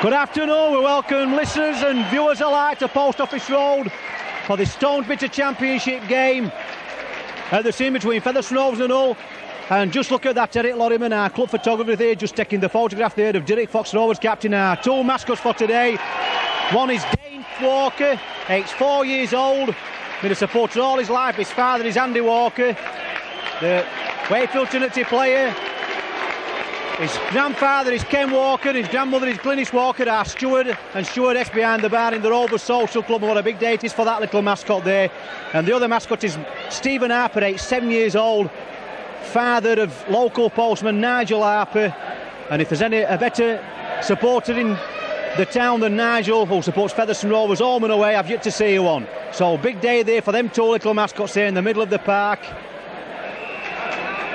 Good afternoon, we welcome listeners and viewers alike to Post Office Road for the Stonebitter Championship game at the scene between Featherstone Rovers and Hull. And just look at that, Eric Lorriman, our club photographer there, just taking the photograph there of Derek Fox, Rovers captain. Our two mascots for today, one is Dane Walker, aged 4 years old, been a supporter all his life. His father is Andy Walker, the Wakefield Trinity player. His grandfather is Ken Walker, his grandmother is Glynis Walker, our steward and stewardess behind the bar in the Rovers Social Club. And what a big day it is for that little mascot there. And the other mascot is Stephen Harper, aged 7 years old, father of local postman Nigel Harper. And if there's a better supporter in the town than Nigel, who supports Featherstone Rovers home and away, I've yet to see one. So big day there for them two little mascots there in the middle of the park.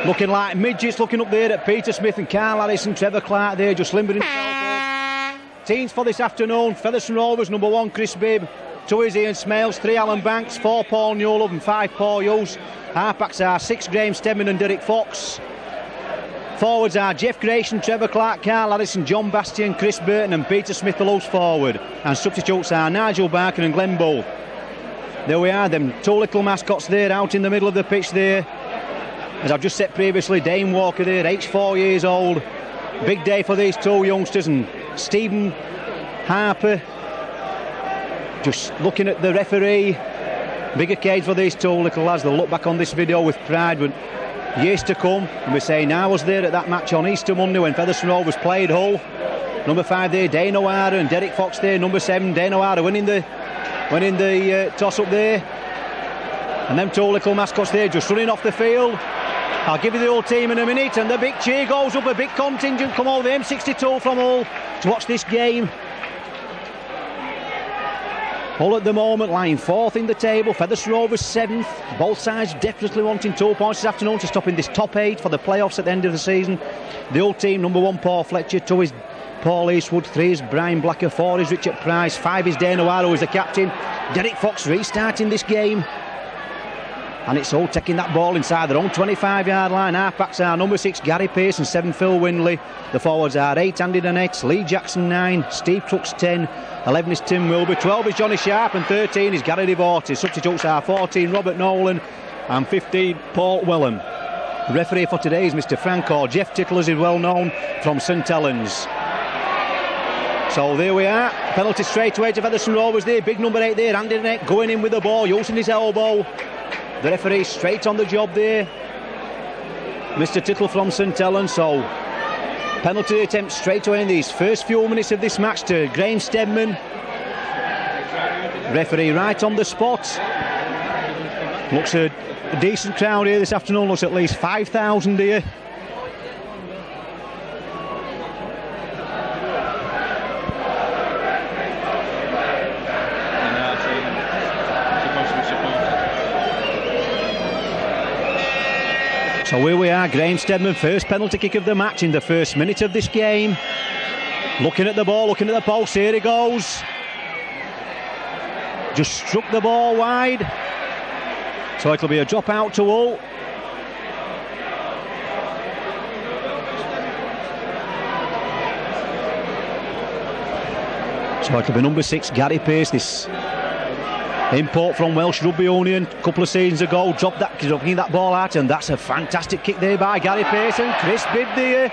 Looking like midgets, looking up there at Peter Smith and Carl Harris and Trevor Clark there, just limbering himself. Teams for this afternoon: Featherstone Rovers, number 1 Chris Bibb, 2 is Ian Smales, 3 Alan Banks, 4 Paul Newlove and 5 Paul Hughes. Halfbacks are 6 Graham Stedman and Derek Fox. Forwards are Jeff Grayson, Trevor Clark, Carl Harrison, John Bastian, Chris Burton and Peter Smith, the loose forward. And substitutes are Nigel Barker and Glenn Bull. There we are, them two little mascots there out in the middle of the pitch there. As I've just said previously, Dane Walker there, aged 4 years old. Big day for these two youngsters. And Stephen Harper just looking at the referee. Big occasion for these two little lads. They'll look back on this video with pride when years to come. And we're saying I was there at that match on Easter Monday when Featherstone Rovers played Hull. Number 5 there, Dane O'Hara, and Derek Fox there. Number 7, Dane O'Hara winning the toss-up there. And them two little mascots there just running off the field. I'll give you the whole team in a minute, and the big cheer goes up. A big contingent come over the M62 from Hull to watch this game. Hull at the moment lying 4th in the table, Featherstone Rovers 7th. Both sides definitely wanting 2 points this afternoon to stop in this top 8 for the playoffs at the end of the season. The Hull team, number 1 Paul Fletcher, 2 is Paul Eastwood, 3 is Brian Blacker, 4 is Richard Price, 5 is Dane O'Hara, who is the captain. Derek Fox restarting this game. And it's all taking that ball inside their own 25-yard line. Halfbacks are number 6 Gary Pearce and 7 Phil Windley. The forwards are 8 Andy Donetts, Lee Jackson 9, Steve Crooks 10, 11 is Tim Wilby, 12 is Johnny Sharp and 13 is Gary DeVortis. Substitutes are 14 Robert Nolan and 15 Paul Wellham. The referee for today is Mr Franco. Jeff Tittlers is well known from St Helens. So there we are, penalty straight away to Featherstone Rovers there. Big number 8 there, Andy Donett going in with the ball, using his elbow. The referee straight on the job there, Mr Tittle from St Helens. So penalty attempt straight away in these first few minutes of this match to Graham Stedman. Referee right on the spot. Looks a decent crowd here this afternoon, looks at least 5,000 here. So here we are, Graham Stedman, first penalty kick of the match in the first minute of this game. Looking at the ball, looking at the post, here he goes. Just struck the ball wide. So it'll be a drop out to Hull. So it'll be number 6, Gary Pearce, this import from Welsh Rugby Union a couple of seasons ago, dropping that ball out, and that's a fantastic kick there by Gary Pearce and Chris Bibb there.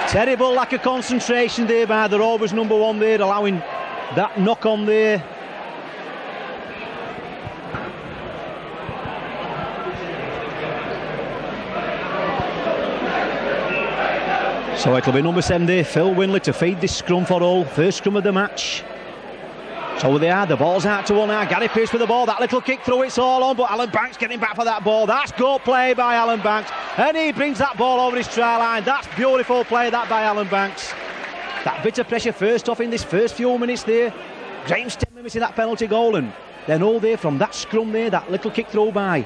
Terrible lack of concentration there by the Rovers number 1 there, allowing that knock on there. So it'll be number 7 there, Phil Windley, to feed this scrum for Hull, first scrum of the match. So they are, the ball's out to 1 now. Gary Pearce with the ball, that little kick through, it's all on, but Alan Banks getting back for that ball. That's good play by Alan Banks, and he brings that ball over his try line. That's beautiful play that by Alan Banks. That bit of pressure first off in this first few minutes there. Graham Stedman missing that penalty goal, and then all there from that scrum there, that little kick through by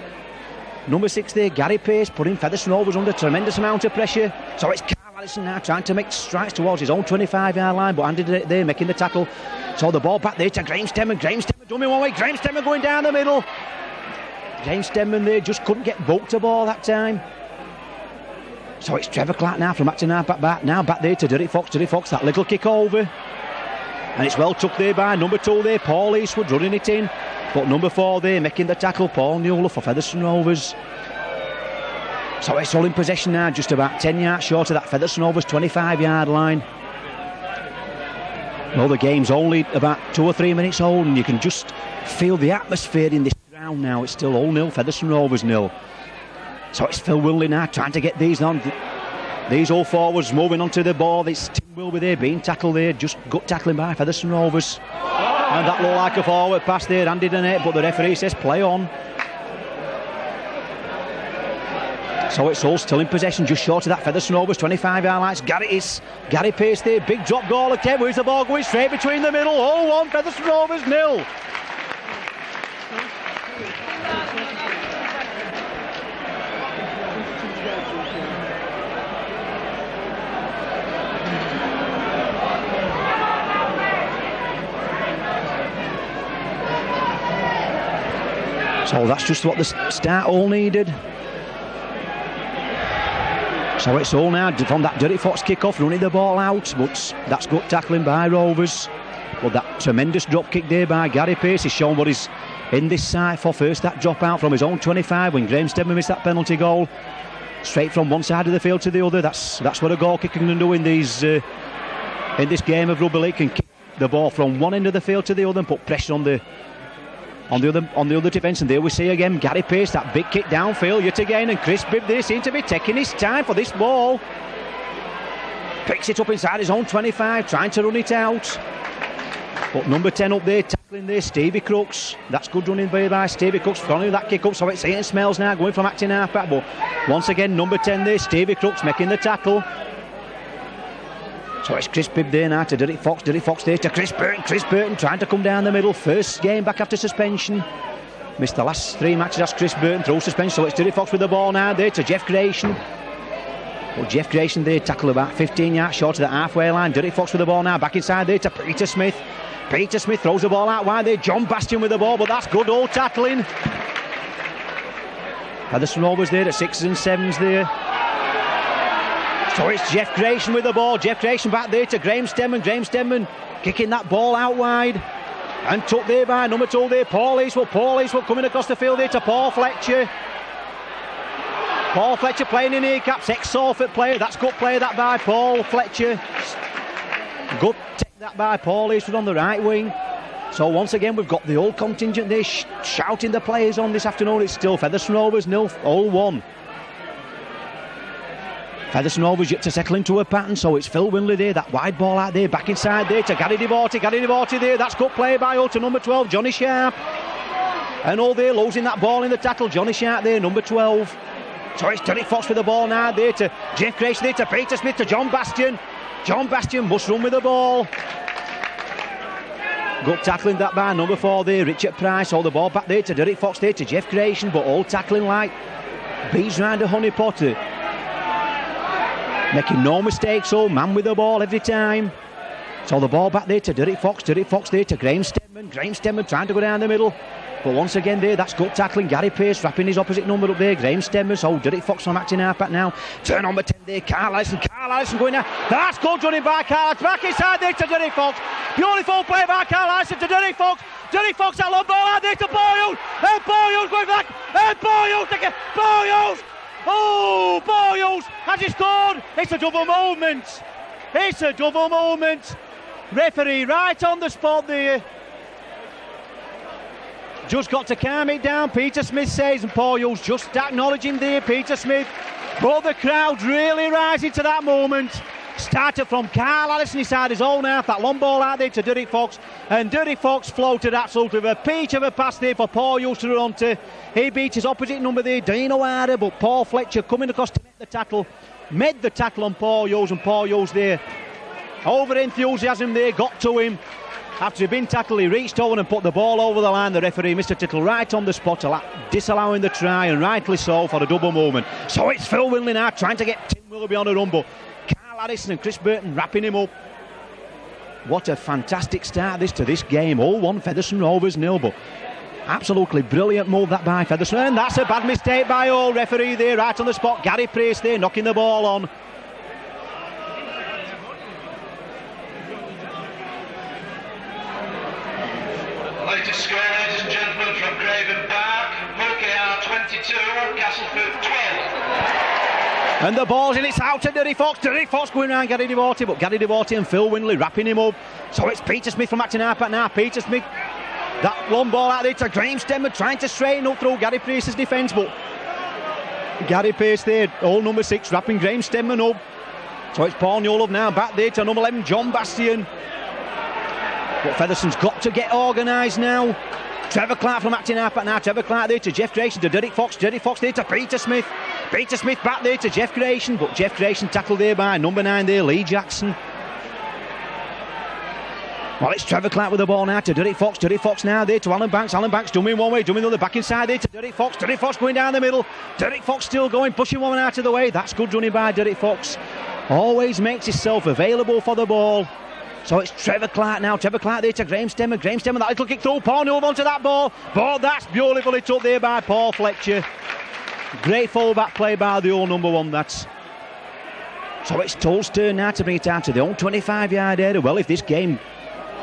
number 6 there, Gary Pearce, putting Featherstone Rovers under tremendous amount of pressure. So it's Carl Harrison now trying to make strides towards his own 25-yard line, but Andy there making the tackle. So the ball back there to Graham Stedman. Graham Stedman dummy one way. Graham Stedman going down the middle. Graham Stedman there just couldn't get booked a ball that time. So it's Trevor Clark now from acting half back. Now back there to Derek Fox. Derek Fox, that little kick over. And it's well took there by number 2 there, Paul Eastwood, running it in. But number 4 there, making the tackle, Paul Newell for Featherstone Rovers. So it's all in possession now, just about 10 yards short of that Featherstone Rovers 25-yard line. Well, the game's only about 2 or 3 minutes old, and you can just feel the atmosphere in this ground now. It's still 0-0, Featherstone Rovers 0. So it's Phil Wiley now trying to get these on. These all forwards moving onto the ball. It's Tim Wilby there being tackled there, just gut tackling by Featherstone Rovers. And that looked like a forward pass there, handed in it, but the referee says play on. So it's all still in possession, just short of that Featherstone Rovers 25-yard line. Gary Pace there, big drop goal again. Where's the ball going? Straight between the middle. 0-1, Featherstone Rovers 0. So that's just what the start all needed. So it's all now from that Derek Fox kick-off, running the ball out, but that's good tackling by Rovers. But that tremendous drop kick there by Gary Pace is showing what he's in this side for. First that drop out from his own 25 when Graham Stedman missed that penalty goal. Straight from one side of the field to the other. That's what a goal kicker can do in this game of rugby league. Can kick the ball from one end of the field to the other and put pressure on the other defence. And there we see again Gary Pace, that big kick downfield yet again, and Chris Bibb there seems to be taking his time for this ball. Picks it up inside his own 25, trying to run it out. But number 10 up there tackling there, Stevie Crooks. That's good running by Stevie Crooks, following that kick up. So it's Ian Smells now going from acting half back, but once again number 10 there, Stevie Crooks making the tackle. So it's Chris Bibb there now to Derek Fox there to Chris Burton. Chris Burton trying to come down the middle. First game back after suspension. Missed the last 3 matches, that's Chris Burton through suspension. So it's Derek Fox with the ball now there to Jeff Grayson. Well, Jeff Grayson there tackle about 15 yards short of the halfway line. Derek Fox with the ball now back inside there to Peter Smith. Peter Smith throws the ball out wide there. John Bastian with the ball, but that's good old tackling. Featherstone Rovers there at 6s and 7s there. So it's Jeff Grayson with the ball. Jeff Grayson back there to Graham Stedman. Graham Stedman kicking that ball out wide. And took there by number 2 there, Paul Eastwood. Paul Eastwood coming across the field there to Paul Fletcher. Paul Fletcher playing in kneecaps, ex-Salford player. That's good play that by Paul Fletcher. Good take that by Paul Eastwood on the right wing. So once again we've got the old contingent there shouting the players on this afternoon. It's still Featherstone Rovers 0-1. Featherstone Rovers yet to settle into a pattern, so it's Phil Winley there, that wide ball out there, back inside there to Gary Devorty. Gary Devorty there, that's good play by to number 12, Johnny Sharp. And all there, losing that ball in the tackle, Johnny Sharp there, number 12. So it's Derek Fox with the ball now there to Jeff Grayson there to Peter Smith to John Bastian. John Bastian must run with the ball. Good tackling that by number 4 there, Richard Price. All the ball back there to Derek Fox there to Jeff Grayson, but all tackling like bees round a honey pot. Making no mistakes, so man with the ball every time. So the ball back there to Derek Fox there to Graham Stedman. Graham Stedman trying to go down the middle. But once again there, that's good tackling. Gary Pace wrapping his opposite number up there. Graham Stedman, so Derek Fox from acting half back now. Turn number 10 there, Carl Allison. Carl Allison going there. That's good running by Carl. Back inside there to Derek Fox. Beautiful play by Carl Allison to Derek Fox. Derek Fox, that long ball out there to Boyles. And Boyles going back. And Boyles again. Boyles. Oh, Boyles has he scored? It's a double moment. It's a double moment. Referee right on the spot there. Just got to calm it down, Peter Smith says, and Boyles just acknowledging there, Peter Smith. But the crowd really rising to that moment. Started from Carl Allison inside his own half, that long ball out there to Derek Fox, and Derek Fox floated absolutely with a peach of a pass there for Boyles to run onto. He beat his opposite number there, Dino Harder, but Paul Fletcher coming across to make the tackle, made the tackle on Boyles, and Boyles there, over enthusiasm there, got to him. After he'd been tackled, he reached over and put the ball over the line. The referee, Mr. Tittle, right on the spot, disallowing the try, and rightly so for a double movement. So it's Phil Winley now trying to get Tim Willoughby on a run, but Carl Harrison and Chris Burton wrapping him up. What a fantastic start to this game. 0-1 Featherstone Rovers 0, but Absolutely brilliant move that by Featherstone, and that's a bad mistake by Hull. Referee there right on the spot, Gary Price there knocking the ball on. Latest score, ladies and gentlemen, from Craven Park, Mulcahy 22, Castleford 12. And the ball's in, it's out to Derry Fox. Derry Fox going around Gary Devorty, but Gary Devorty and Phil Winley wrapping him up. So it's Peter Smith from acting half back now. Peter Smith, that long ball out there to Graham Stemmer, trying to straighten up through Gary Price's defence, but Gary Pace there, all number 6, wrapping Graham Stemmer up. So it's Paul Newlove now, back there to number 11, John Bastian. But Featherstone's got to get organised now. Trevor Clark from acting half back now. Trevor Clark there to Jeff Grayson, to Derek Fox. Derek Fox there to Peter Smith. Peter Smith back there to Jeff Grayson, but Jeff Grayson tackled there by number 9 there, Lee Jackson. Well, it's Trevor Clark with the ball now to Derek Fox. Derek Fox now there to Alan Banks. Alan Banks dumbing one way, dumbing the other, back inside there to Derek Fox. Derek Fox going down the middle. Derek Fox still going, pushing one out of the way. That's good running by Derek Fox. Always makes himself available for the ball. So it's Trevor Clark now. Trevor Clark there to Graham Stemmer. Graham Stemmer, that little kick through. Paul Newlove onto that ball. But that's beautifully took there by Paul Fletcher. Great full-back play by the old number 1, that's. So it's Tull's turn now to bring it down to the own 25-yard area. Well, if this game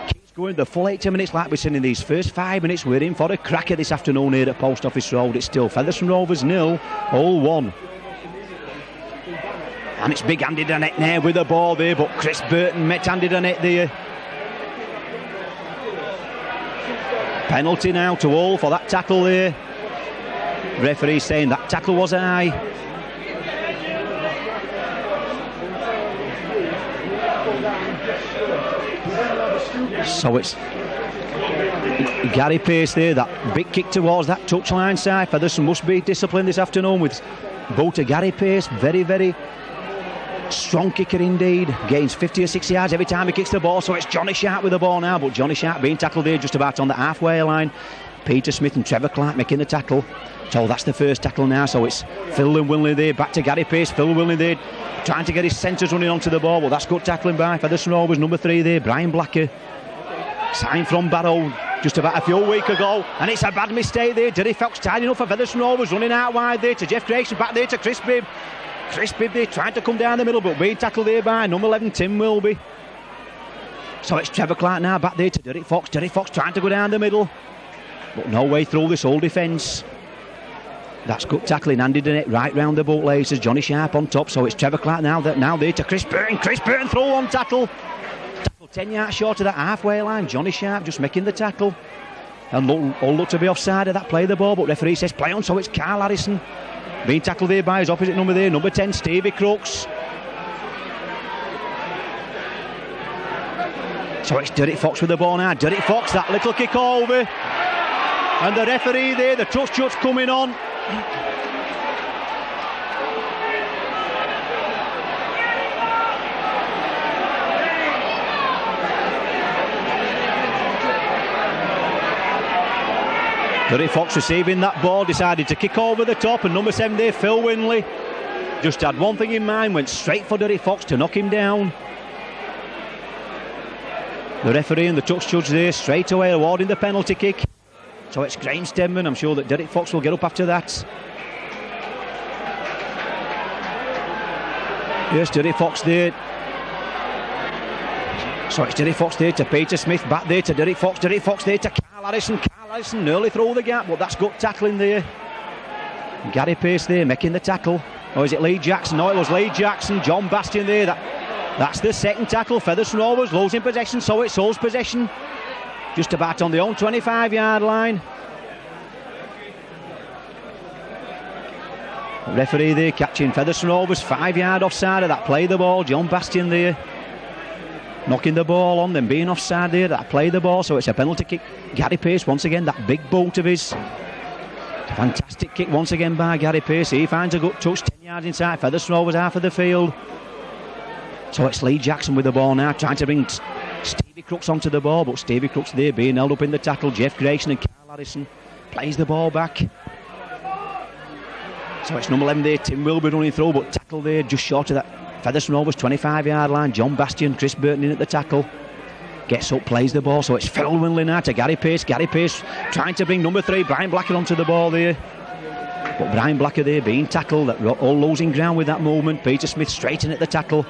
keeps going the full 80 minutes like we're seeing in these first 5 minutes, we're in for a cracker this afternoon here at Post Office Road. It's still Featherstone Rovers 0, Hull 1. And it's big Andy Donnett there with the ball there, but Chris Burton met Andy Donnett there. Penalty now to Hull for that tackle there. Referee saying that tackle was high. So it's Gary Pace there, that big kick towards that touchline side. Featherstone must be disciplined this afternoon with both to Gary Pace, very, very strong kicker indeed, gains 50 or 60 yards every time he kicks the ball. So it's Johnny Sharp with the ball now, but Johnny Sharp being tackled there just about on the halfway line. Peter Smith and Trevor Clark making the tackle. So that's the first tackle now. So it's Phil and Winley there, back to Gary Pace. Phil Winley there trying to get his centres running onto the ball. Well, that's good tackling by Featherstone Rovers number 3 there, Brian Blacker. Signed from Barrow just about a few weeks ago, and it's a bad mistake there. Derry Fox tidying up for Featherstone Rovers, running out wide there to Jeff Grayson, back there to Chris Bibb. Chris Bibb there trying to come down the middle, but being tackled there by number 11 Tim Wilby. So it's Trevor Clark now, back there to Derek Fox. Derek Fox trying to go down the middle, but no way through this whole defence. That's good tackling. Andy Donnett right round the bootlaces. Johnny Sharp on top. So it's Trevor Clark now there to Chris Burton. Chris Burton throw one tackle. Tackle 10 yards short of that halfway line. Johnny Sharp just making the tackle. And all look to be offside of that play the ball, but referee says play on. So it's Carl Harrison being tackled there by his opposite number there, number 10 Stevie Crooks. So it's Derek Fox with the ball now. Derek Fox, that little kick over. And the referee there, the touch judge coming on. Derek Fox receiving that ball, decided to kick over the top, and number 7 there, Phil Winley, just had one thing in mind, went straight for Derek Fox to knock him down. The referee and the touch judge there straight away awarding the penalty kick. So it's Graham Stedman. I'm sure that Derek Fox will get up after that. Yes, Derek Fox there. So it's Derek Fox there to Peter Smith, back there to Derek Fox there to Carl Harrison. Carl Harrison nearly through the gap, but that's good tackling there. Gary Pace there making the tackle. Or is it Lee Jackson? No, it was Lee Jackson. John Bastian there. That's the second tackle. Featherstone Rovers losing possession, so it's Hull's possession. Just about on the own 25-yard line. Referee there catching Featherstone Rovers 5-yard offside of that play the ball. John Bastian there knocking the ball on, then being offside there, that play the ball, so it's a penalty kick. Gary Pace once again, that big boot of his. Fantastic kick once again by Gary Pace. He finds a good touch 10 yards inside Featherstone Rovers half of the field. So it's Lee Jackson with the ball now, trying to bring Stevie Crooks onto the ball, but Stevie Crooks there being held up in the tackle. Jeff Grayson and Carl Harrison plays the ball back. So it's number 11 there, Tim Wilby running through, but tackle there just short of that Featherstone Rovers 25-yard line. John Bastian, Chris Burton in at the tackle. Gets up, plays the ball, so it's Phil Winley now to Gary Pace. Gary Pace trying to bring number 3, Brian Blacker, onto the ball there. But Brian Blacker there being tackled, all losing ground with that movement. Peter Smith straight in at the tackle.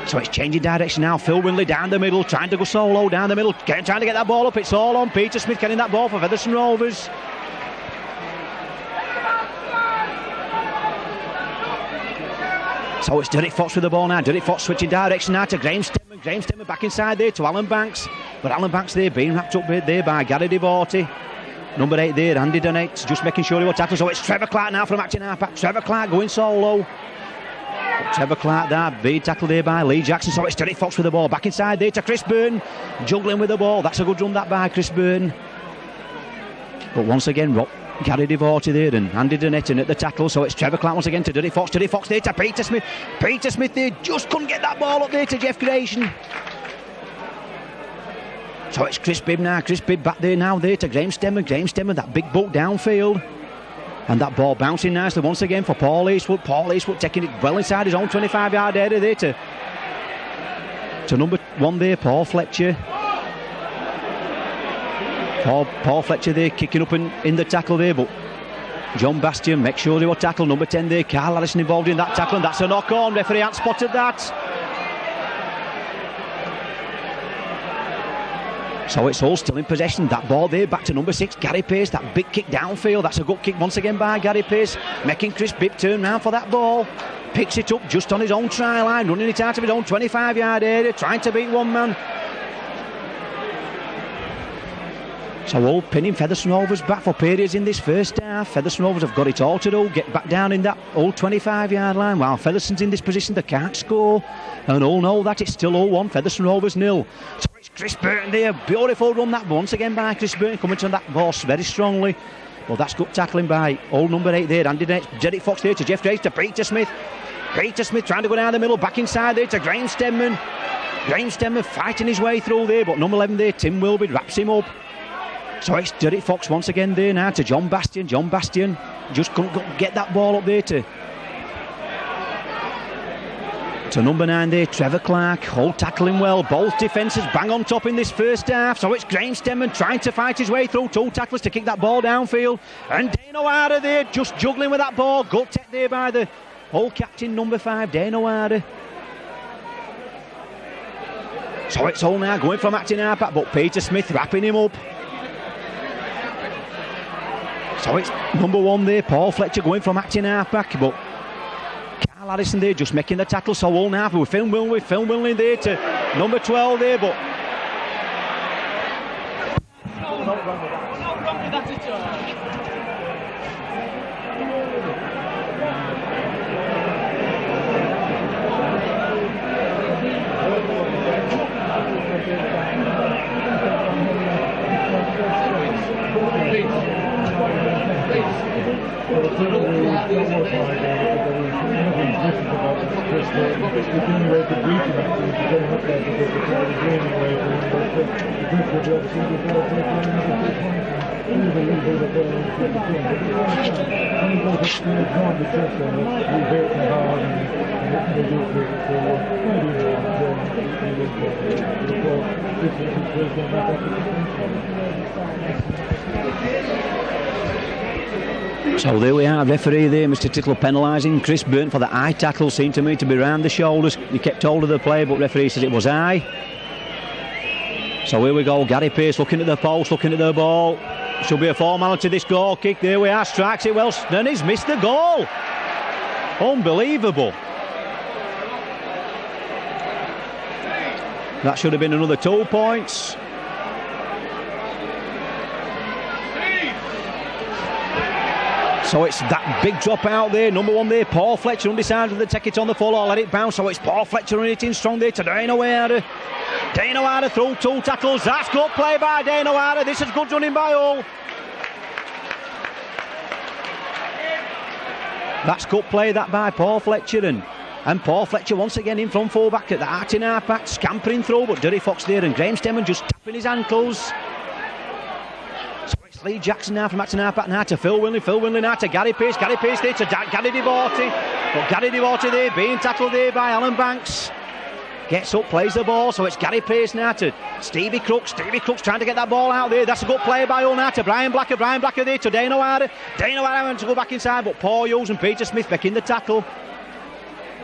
So it's changing direction now. Phil Winley down the middle, trying to go solo down the middle, trying to get that ball up. It's all on Peter Smith getting that ball for Featherstone Rovers. So it's Derek Fox with the ball now. Derek Fox switching direction now to Graham Stemmer. Graham Stemmer back inside there to Alan Banks. But Alan Banks there being wrapped up there by Gary Devorty. Number 8 there, Andy Donate, just making sure he will tackle. So it's Trevor Clark now from acting halfback. Trevor Clark going solo. But Trevor Clark there being tackled there by Lee Jackson. So it's Derek Fox with the ball back inside there to Chris Byrne. Juggling with the ball. That's a good run that by Chris Byrne. But once again, Gary Devorty there and Andy Donetton at the tackle. So it's Trevor Clark once again to Derek Fox. Derek Fox there to Peter Smith. Peter Smith there just couldn't get that ball up there to Jeff Grayson. So it's Chris Bibb now. Chris Bibb back there now there to Graham Stemmer. Graham Stemmer, that big boat downfield. And that ball bouncing nicely once again for Paul Eastwood. Paul Eastwood taking it well inside his own 25-yard area there to number 1 there, Paul Fletcher. Paul Fletcher there kicking up in the tackle there, but John Bastian makes sure they will tackle. Number 10 there, Carl Harrison involved in that tackle, and that's a knock on. Referee hadn't spotted that. So it's all still in possession. That ball there back to number 6, Gary Pace. That big kick downfield. That's a good kick once again by Gary Pace, making Chris Bibb turn round for that ball. Picks it up just on his own try line, running it out of his own 25-yard area, trying to beat one man. So all pinning Featherstone Rovers back for periods in this first half. Featherstone Rovers have got it all to do, get back down in that old 25-yard line, while Featherstone's in this position they can't score, and all know that it's still 0-1, Featherstone Rovers 0. So it's Chris Burton there, beautiful run that once again by Chris Burton, coming to that ball very strongly. Well, that's good tackling by old number 8 there, Andy Derek Fox there to Jeff Grace to Peter Smith. Peter Smith trying to go down the middle, back inside there to Graham Stemman. Graham Stemman fighting his way through there, but number 11 there, Tim Wilby, wraps him up. So it's Derek Fox once again there now to John Bastian. John Bastian just couldn't get that ball up there to number 9 there, Trevor Clark. Hull tackling well. Both defences bang on top in this first half. So it's Graham Stemman trying to fight his way through 2 tacklers to kick that ball downfield. And Dane O'Hara there just juggling with that ball. Good tech there by the Hull captain, number 5, Dane O'Hara. So it's all now going from acting halfback, but Peter Smith wrapping him up. So it's number 1 there, Paul Fletcher going from acting halfback, but Carl Harrison there just making the tackle. So all now with Phil Winley there to number 12 there, but not wrong with that at all. So there we are, referee there, Mr. Tickler penalising Chris Burton for the eye tackle. Seemed to me to be round the shoulders. He kept hold of the player, but referee says it was eye. So here we go, Gary Pace looking at the post, looking at the ball. Should be a formality this goal kick. There we are, strikes it well, then he's missed the goal. Unbelievable. That should have been another 2 points. So it's that big drop out there, number 1 there, Paul Fletcher undecided to take it on the full or let it bounce. So it's Paul Fletcher running it in strong there to Dane O'Hara. Dane O'Hara through 2 tackles. That's good play by Dane O'Hara. This is good running by Hull. That's good play that by Paul Fletcher, and Paul Fletcher once again in from full-back at the acting half-back, scampering through, but Derry Fox there and Graham Stemman just tapping his ankles. So it's Lee Jackson now from acting half-back now to Phil Winley now to Gary Pace there to Gary Devorty, but Gary Devorty there being tackled there by Alan Banks. Gets up, plays the ball, so it's Gary Pace now to Stevie Crooks. Stevie Crooks trying to get that ball out there. That's a good play by Hull now to Brian Blacker. Brian Blacker there to Dano Harder. Dano Harder wants to go back inside, but Paul Hughes and Peter Smith back in the tackle.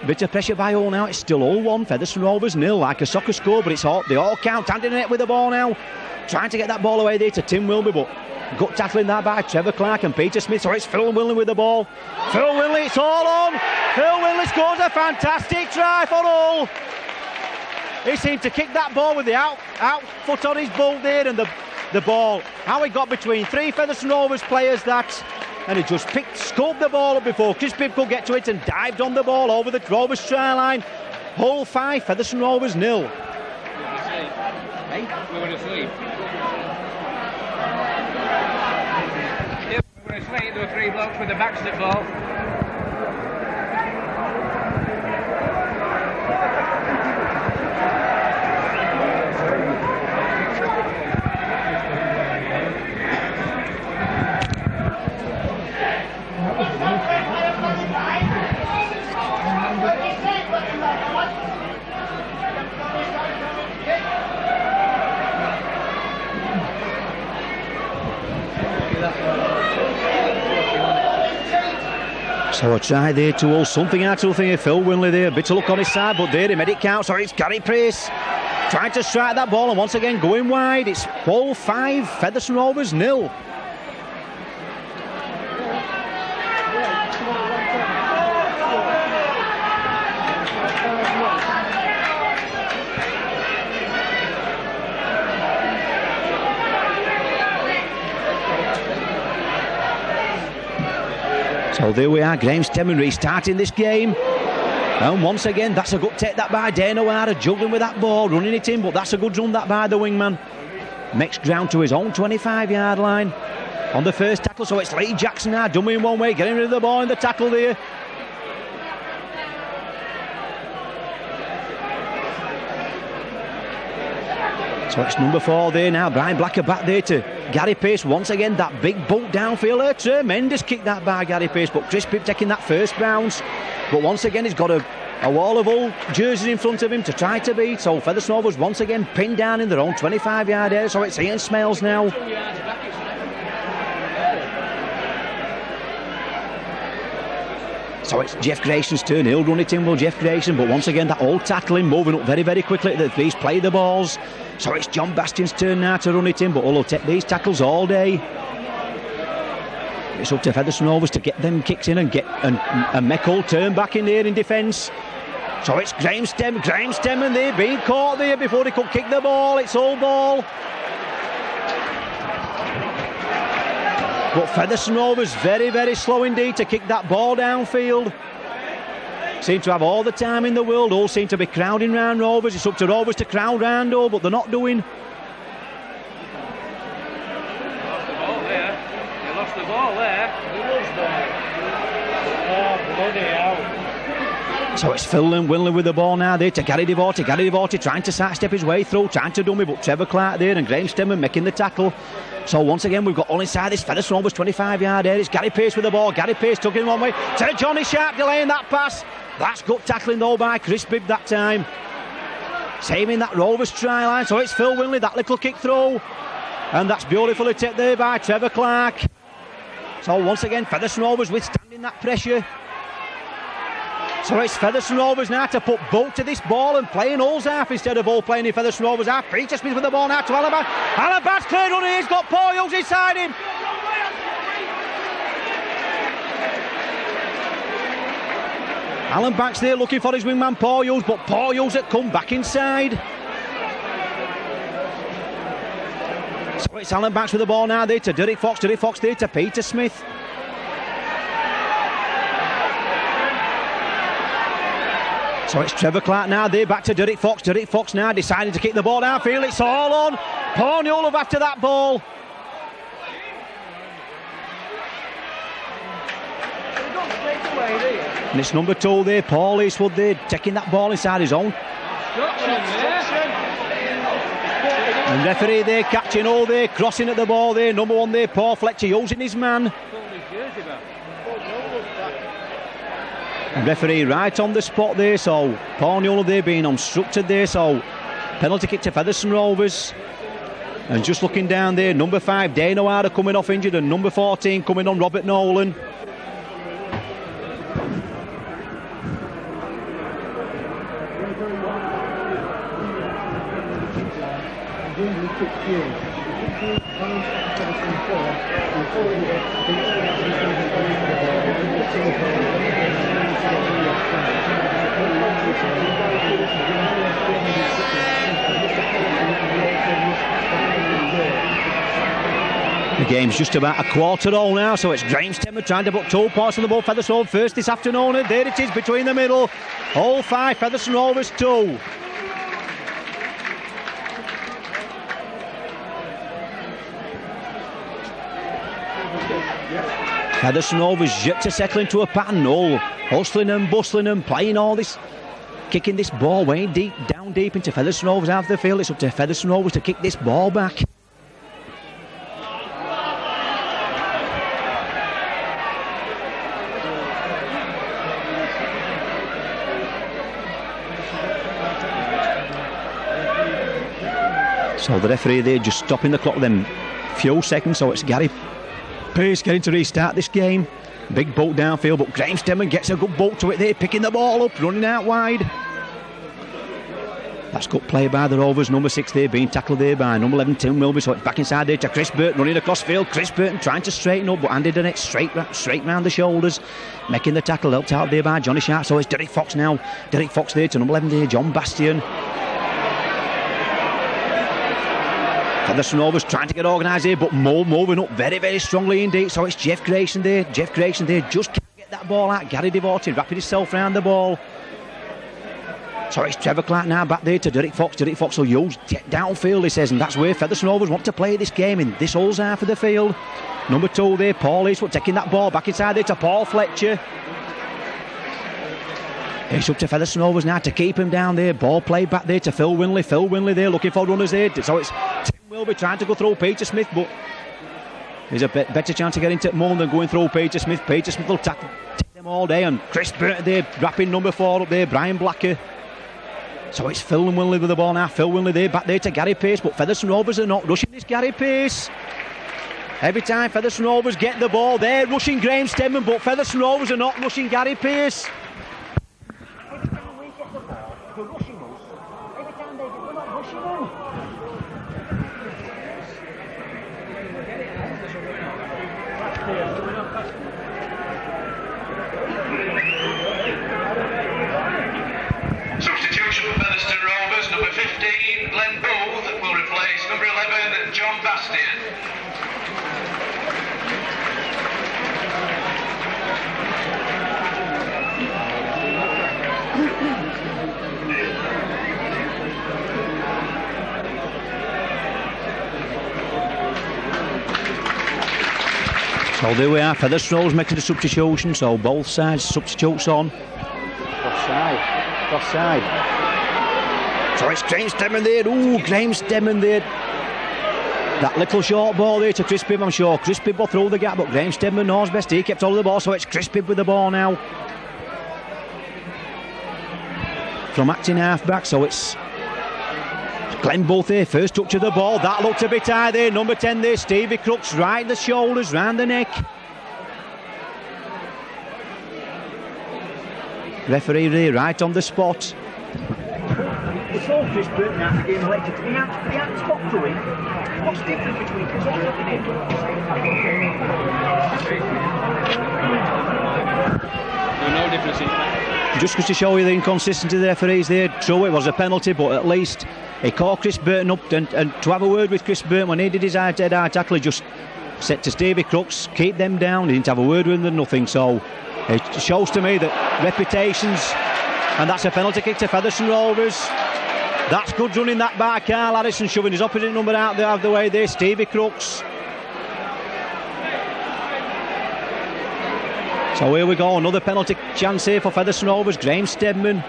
Bit of pressure by Hull now. It's still Hull 1, Featherstone Rovers 0, like a soccer score, but they all count. Handing it with the ball now. Trying to get that ball away there to Tim Wilby, but gut tackling that by Trevor Clark and Peter Smith. So it's Phil Winley with the ball. Phil Winley, it's all on. Phil Winley scores a fantastic try for Hull. He seemed to kick that ball with the out foot on his boot there, and the ball, how he got between 3 Featherstone Rovers players and he just scoped the ball up before Chris Bibb could get to it and dived on the ball over the Rovers try line. Hull 5, Featherstone Rovers 0. We were asleep. Yep, we were asleep. There were 3 blokes with the backs to the ball. So a try there to Hull, something out of thing. Phil Winley there, a bit of luck on his side, but there he made it count. So it's Gary Pace trying to strike that ball, and once again going wide. It's Hull 5, Featherstone Rovers 0. So there we are, Graham Stemmen restarting this game. And once again, that's a good take that by Dano Harder, juggling with that ball, running it in, but that's a good run that by the wingman. Makes ground to his own 25-yard line on the first tackle, so it's Lee Jackson now, dummy in one way, getting rid of the ball in the tackle there. So it's number 4 there now, Brian Blacker back there to Gary Pace. Once again, that big bolt downfield there, tremendous kick that by Gary Pace, but Chris Bibb taking that first bounce. But once again, he's got a wall of old jerseys in front of him to try to beat. So Featherstone Rovers once again pinned down in their own 25-yard area. So it's Ian Smales now. So it's Jeff Grayson's turn. He'll run it in, will Jeff Grayson. But once again, that old tackling, moving up very, very quickly. These play the balls. So it's John Bastian's turn now to run it in. But Hull will take these tackles all day. It's up to Featherstone Rovers to get them kicks in and make Hull turn back in there in defence. So it's Graham Stemmen there being caught there before they could kick the ball. It's Hull ball. But Featherstone Rovers very, very slow indeed to kick that ball downfield. Seem to have all the time in the world. All seem to be crowding round Rovers. It's up to Rovers to crowd round Hull, but they're not doing. They lost the ball there. Oh, bloody hell. So it's Phil Winley with the ball now there to Gary Devorty. Gary Devorty trying to sidestep his way through, trying to dummy, but Trevor Clark there and Graham Stemmen making the tackle. So once again, we've got all inside this Featherstone Rovers 25-yard area. It's Gary Pace with the ball. Gary Pace took it one way to Johnny Sharp, delaying that pass. That's good tackling though by Chris Bibb that time. Same in that Rovers try line. So it's Phil Winley, that little kick throw. And that's beautifully tipped there by Trevor Clark. So once again, Featherstone Rovers withstanding that pressure. So it's Featherstone Rovers now to put both to this ball and playing Hull's half instead of Hull playing in Featherstone Rovers half. Peter Smith with the ball now to Alan Banks. Alan Banks cleared on it. He's got Paul Hughes inside him. Alan Banks there looking for his wingman Paul Hughes, but Paul Hughes had come back inside. So it's Alan Banks with the ball now there to Derek Fox. Derek Fox there to Peter Smith. So it's Trevor Clark now there, back to Derek Fox. Derek Fox now deciding to kick the ball downfield. It's all on. Paul Newell after that ball. And it's number 2 there, Paul Eastwood there, taking that ball inside his own. And referee there, catching all there, crossing at the ball there. Number 1 there, Paul Fletcher using his man. Referee right on the spot there, so Paul Newell there being obstructed there, so penalty kick to Featherstone Rovers. And just looking down there, number 5 Dano Harder coming off injured, and number 14 coming on, Robert Nolan. The game's just about a quarter all now, so it's Grahamstemmer trying to put 2 points on the ball. Featherstone first this afternoon, and there it is between the middle. All 5, Featherstone Rovers 2. Featherstone Rovers yet to settle into a pattern. All hustling and bustling and playing all this, kicking this ball way deep, down deep into Featherstone Rovers out of the field. It's up to Featherstone Rovers to kick this ball back. So the referee there just stopping the clock then few seconds, so it's Gary Pearce getting to restart this game. Big bolt downfield, but Grahamstemmer gets a good bolt to it there, picking the ball up, running out wide. That's good play by the Rovers. Number 6 there being tackled there by number 11 Tim Wilby, so it's back inside there to Chris Burton running across field. Chris Burton trying to straighten up, but handed the net straight round the shoulders, making the tackle, helped out there by Johnny Sharp. So it's Derek Fox now. Derek Fox there to number 11 there, John Bastian. Featherstone Rovers trying to get organised here, but moving up very, very strongly indeed. So it's Jeff Grayson there. Jeff Grayson there just can't get that ball out. Gary Devoted wrapping himself round the ball. So it's Trevor Clark now back there to Derek Fox. Derek Fox will use downfield, he says, and that's where Featherstone Rovers want to play this game, in this Hull's half of the field. Number 2 there, Paul Eastwood, taking that ball back inside there to Paul Fletcher. It's up to Featherstone Rovers now to keep him down there. Ball played back there to Phil Winley. Phil Winley there looking for runners there. So it's Tim Wilby trying to go through Peter Smith, but there's a better chance to get into it more than going through Peter Smith. Peter Smith will take them all day, and Chris Burton there wrapping number 4 up there, Brian Blacker. So it's Phil Winley with the ball now. Phil Winley there back there to Gary Pearce, but Featherstone Rovers are not rushing this Gary Pearce. Every time Featherstone Rovers get the ball, they're rushing Grahamstemmer, but Featherstone Rovers are not rushing Gary Pearce. Every time we get the ball, they're rushing us. Every time they get, we're not rushing them. Substitution for Featherstone Rovers, number 15 Glenn Booth will replace number 11 John Bastian. So there we are, Featherstone Rovers making the substitution, so both sides substitutes on. Offside. So it's Grahamstemmer there, Grahamstemmer there. That little short ball there to Chris Bibb, I'm sure Chris Bibb will throw the gap, but Grahamstemmer knows best, he kept hold of the ball, so it's Chris Bibb with the ball now. From acting half-back, so it's Glenn Booth there, first touch of the ball, that looked a bit high there, number 10 there, Stevie Crooks, right the shoulders, round the neck. Referee there, right on the spot. It's all Chris Burton after being elected. He had spoke to him. What's the difference between Chris Burton and him? No difference in that. Just to show you the inconsistency of the referees there, true it was a penalty, but at least he called Chris Burton up and to have a word with Chris Burton when he did his hard tackle, he just said to Stevie Crooks, keep them down, he didn't have a word with them, nothing, so it shows to me that reputations, and that's a penalty kick to Featherstone Rovers. That's good running that by Carl Harrison, shoving his opposite number out of the way there, Stevie Crooks. So here we go, another penalty chance here for Featherstone Rovers, Grahamstemmer.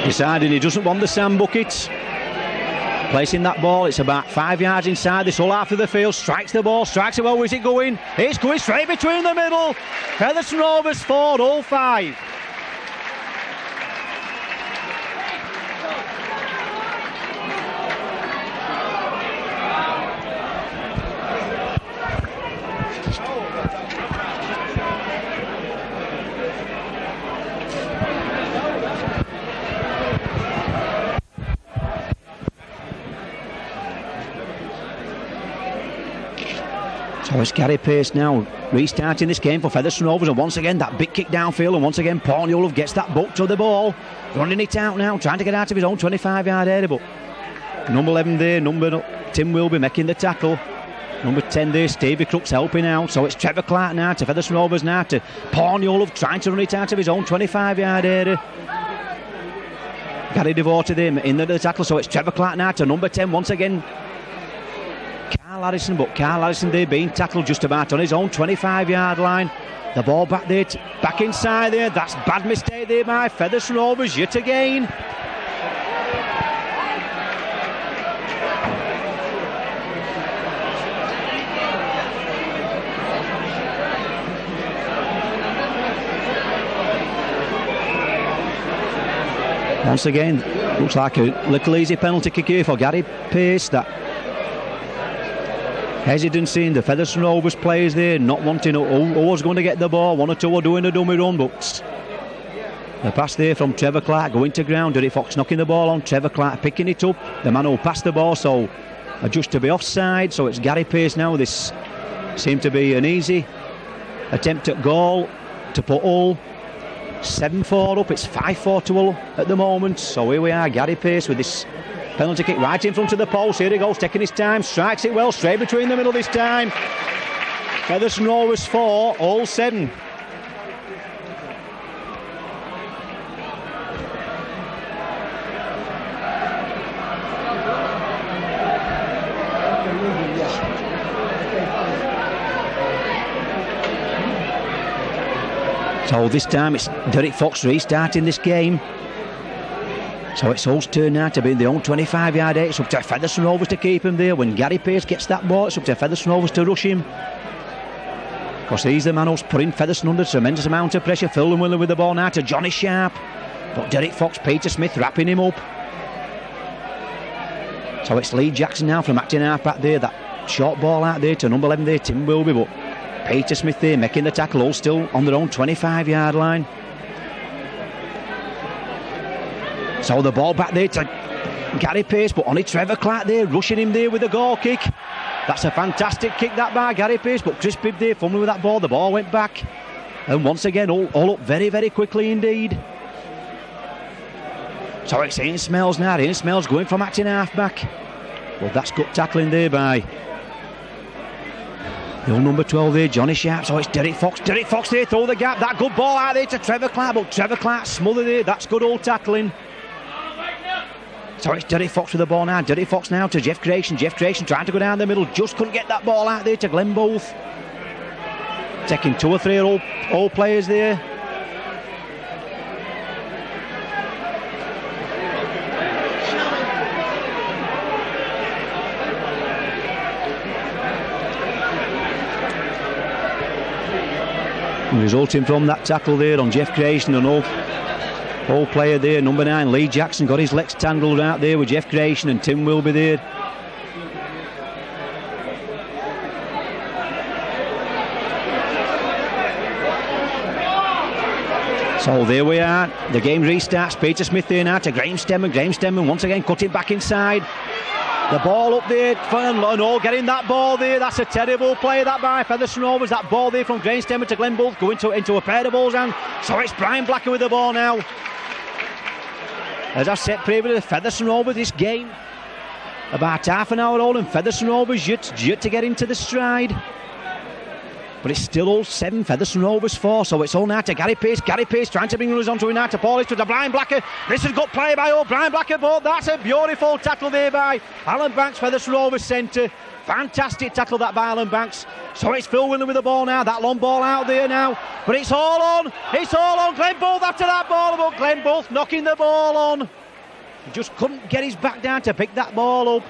Decided he doesn't want the sand buckets. Placing that ball, it's about 5 yards inside this whole half of the field. Strikes the ball, strikes it well. Where's it going? It's going straight between the middle. Featherstone Rovers 4, Hull 5. So it's Gary Pace now restarting this game for Featherstone Rovers, and once again that big kick downfield, and once again Paul Newlove gets that buck to the ball, running it out now, trying to get out of his own 25-yard area, but number 11 there, Tim Wilby making the tackle. Number 10 there, Stevie Crooks helping out. So it's Trevor Clark now to Featherstone Rovers now to Paul Newlove trying to run it out of his own 25-yard area. Gary Devoted him in the tackle, so it's Trevor Clark now to number 10 once again. Carl Harrison, but Carl Harrison there being tackled just about on his own 25-yard line. The ball back there, back inside there. That's bad mistake there by Featherstone Rovers yet again. Once again, looks like a little easy penalty kick here for Gary Pace. That hesitancy in the Featherstone Rovers players there, not wanting who was going to get the ball. One or two are doing a dummy run, but the pass there from Trevor Clark going to ground. Derek Fox knocking the ball on. Trevor Clark picking it up. The man who passed the ball, so adjust to be offside. So it's Gary Pace now. This seemed to be an easy attempt at goal to put Hull 7-4 up. It's 5-4 to Hull at the moment. So here we are, Gary Pace with this penalty kick right in front of the post. Here he goes, taking his time, strikes it well, straight between the middle this time. Featherstone Rovers 4, Hull 7. So this time it's Derek Fox restarting this game. So it's Hull's turn now to be in their own 25-yard area. It's up to Featherstone Rovers to keep him there. When Gary Pace gets that ball, it's up to Featherstone Rovers to rush him. Because he's the man who's putting Featherstone under a tremendous amount of pressure. Phil Whelan with the ball now to Johnny Sharp. But Derek Fox, Peter Smith wrapping him up. So it's Lee Jackson now from acting half back there. That short ball out there to number 11 there, Tim Wilby. But Peter Smith there making the tackle. Hull still on their own 25-yard line. So the ball back there to Gary Pace, but only Trevor Clark there, rushing him there with a goal kick. That's a fantastic kick that by Gary Pace, but Chris Bibb there fumbling with that ball. The ball went back, and once again all up very, very quickly indeed. So it's Ian Smells now. Ian Smells going from acting half-back. Well, that's good tackling there by the old number 12 there, Johnny Sharp. So it's Derek Fox. Derek Fox there through the gap. That good ball out there to Trevor Clark, but Trevor Clark smothered there. That's good old tackling. So it's Derek Fox with the ball now. Derek Fox now to Jeff Creation. Jeff Creation trying to go down the middle. Just couldn't get that ball out there to Glenn Booth. Taking 2 or 3 old players there. Resulting from that tackle there on Jeff Creation, an old player there, number 9, Lee Jackson, got his legs tangled out there with Jeff Creation, and Tim Wilby there. So there we are, the game restarts. Peter Smith there now to Graham Stemman. Graham Stemman once again cutting back inside. The ball up there, Hull getting that ball there. That's a terrible play that by Featherstone Rovers. That ball there from Graham Stemman to Glenn Booth, going into a pair of balls, and so it's Brian Blacker with the ball now. As I said previously, Featherstone Rovers this game about half an hour old, and Featherstone Rovers yet to get into the stride. but it's still all 7, Featherstone Rovers 4, so it's all now to Gary Pearce. Gary Pearce trying to bring runners onto it now to Paulies, to the Brian Blacker. This has got play by Brian Blacker, but that's a beautiful tackle there by Alan Banks, Featherstone Rovers centre. Fantastic tackle that by Alan Banks. So it's Phil Winley with the ball now, that long ball out there now, but it's all on. Glenn Booth after that ball, but Glenn Booth knocking the ball on. He just couldn't get his back down to pick that ball up.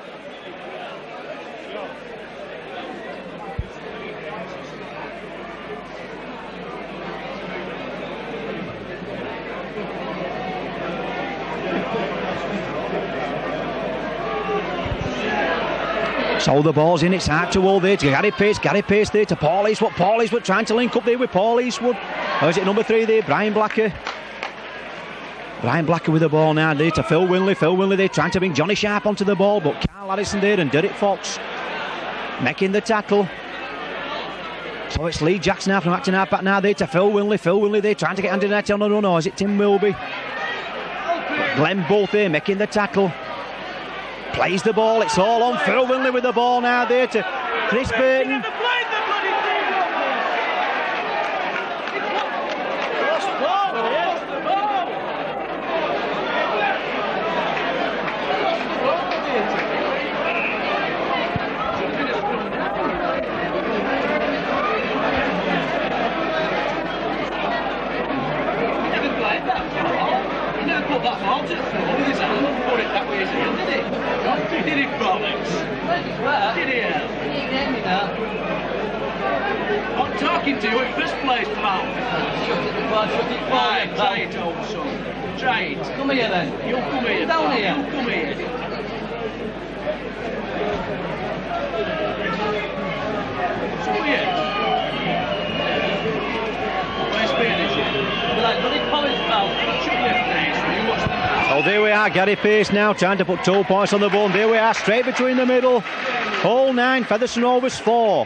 So the ball's in, it's hard to hold there to Gary Pace there to Paul Eastwood. Paul Eastwood trying to link up there with Paul Eastwood. Or is it number 3 there, Brian Blacker? Brian Blacker with the ball now there to Phil Winley. Phil Winley there trying to bring Johnny Sharp onto the ball, but Carl Harrison there and Derek Fox making the tackle. So it's Lee Jackson now from acting half back now there to Phil Winley. Phil Winley there trying to get Andy Nettie on the run, or is it Tim Wilby? Glenn Bolt there making the tackle. Plays the ball, it's all on. Phil Winley with the ball now there to Chris Burton. Did he promise? Did he? I'm talking to you in first place, pal. Right, try it, old son. Try it. Come here then. You come here. Down pal. here. You come here. So here. Where's Spearnish? Like, bloody comments, pal. Shut your face. You watch them. Oh, there we are, Gary Pace now trying to put 2 points on the board. There we are, straight between the middle. Hole 9, Featherstone Rovers 4.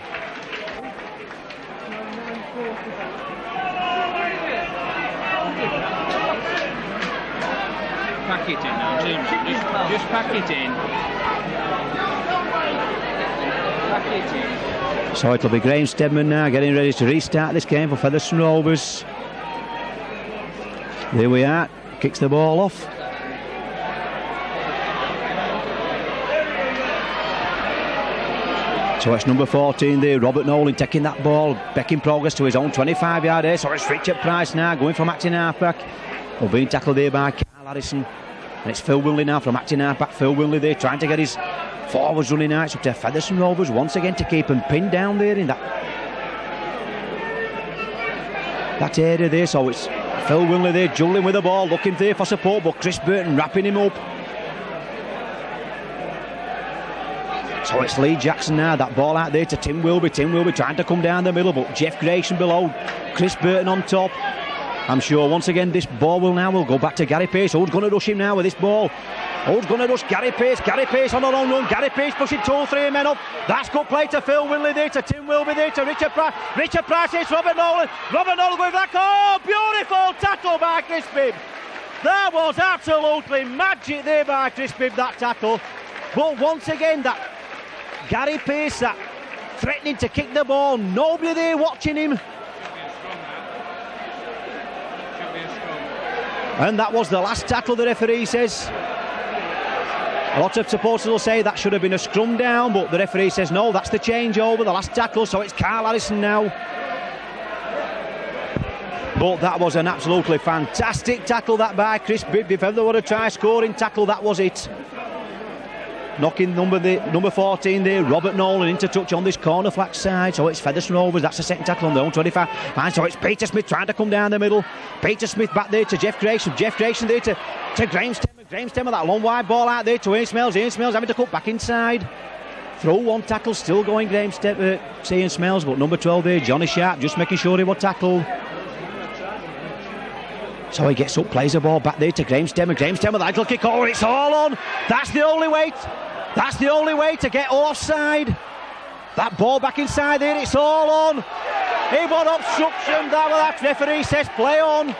Pack it in now, Jim. Just pack it in. Pack it in. So it'll be Graham Stedman now getting ready to restart this game for Featherstone Rovers. There we are, kicks the ball off. So it's number 14 there, Robert Nolan taking that ball back in progress to his own 25-yard area. So it's Richard Price now going from acting halfback. Well, being tackled there by Carl Harrison. And it's Phil Winley now from acting halfback. Phil Winley there trying to get his forwards running out. It's up to Featherstone Rovers once again to keep him pinned down there in that area there. So it's Phil Winley there juggling with the ball, looking there for support, but Chris Burton wrapping him up. So it's Lee Jackson now, that ball out there to Tim Wilby. Tim Wilby trying to come down the middle, but Jeff Grayson below, Chris Burton on top. I'm sure once again this ball will go back to Gary Pace. Who's going to rush him now with this ball? Who's going to rush Gary Pace? Gary Pace on the long run. Gary Pace pushing 2 or 3 men up. That's good play to Phil Winley there, to Tim Wilby there, to Richard Price. Richard Price hits Robert Nolan. Robert Nolan with that. Oh, beautiful tackle by Chris Bibb. That was absolutely magic there by Chris Bibb, that tackle. But once again, that Gary Pace, that threatening to kick the ball, nobody there watching him. And that was the last tackle, the referee says. A lot of supporters will say that should have been a scrum down, but the referee says no, that's the changeover, the last tackle, so it's Carl Harrison now. But that was an absolutely fantastic tackle, that by Chris Bibb. If ever there were a try scoring tackle, that was it. Knocking number 14 there, Robert Nolan into touch on this corner flag side. So it's Featherstone Rovers, that's the second tackle on their own 25. And so it's Peter Smith trying to come down the middle. Peter Smith back there to Jeff Grayson. Jeff Grayson there to Graham Stemmer. Graham Stemmer, that long wide ball out there to Ian Smells. Ian Smells having to cut back inside. Throw one tackle, still going Graham Stemmer, Ian Smells. But number 12 there, Johnny Sharp, just making sure he was tackled. So he gets up, plays the ball back there to Graham Stemmer. Graham Stemmer, that'll kick over, it's all on. That's the only way to get offside. That ball back inside there, it's all on. He won obstruction, that referee says play on.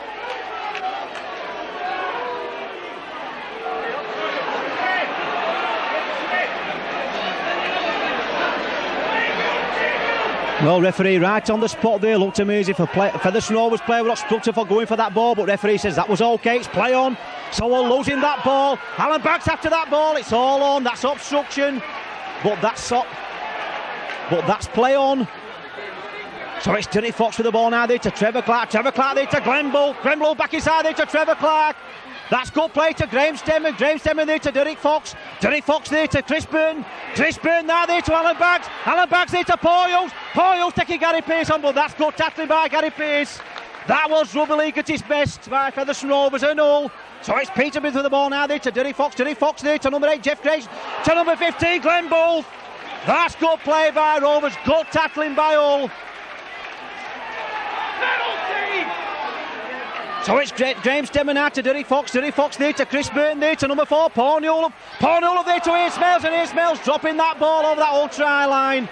Well, referee right on the spot there. Looked to me as if Featherstone Rovers player was obstructed for going for that ball, but referee says that was okay, it's play on. So we're losing that ball. Alan Banks after that ball, it's all on. That's obstruction, but that's play on. So it's Derek Fox with the ball now there to Trevor Clark. Trevor Clark there to Glenn Bull. Glenn Bull back inside there to Trevor Clark. That's good play to Graham Stemmen. Graham Stemmen there to Derek Fox. Derek Fox there to Chris Burton. Chris Burton now there to Alan Banks. Alan Banks there to Paul Hughes. Paul Hughes taking Gary Pearce on, but that's good tackling by Gary Pearce. That was Rugby League at its best by Featherstone Rovers and Hull. So it's Peter Smith with the ball now there to Derek Fox. Derek Fox there to number 8 Jeff Grace. To number 15 Glenn Bull. That's good play by Rovers. Good tackling by Hull. So it's James Stemmen now to Derek Fox. Derek Fox there to Chris Burton there to number 4 Paul Newell. Paul Newell there to Ace Mills, and Ace Mills dropping that ball over that old try line.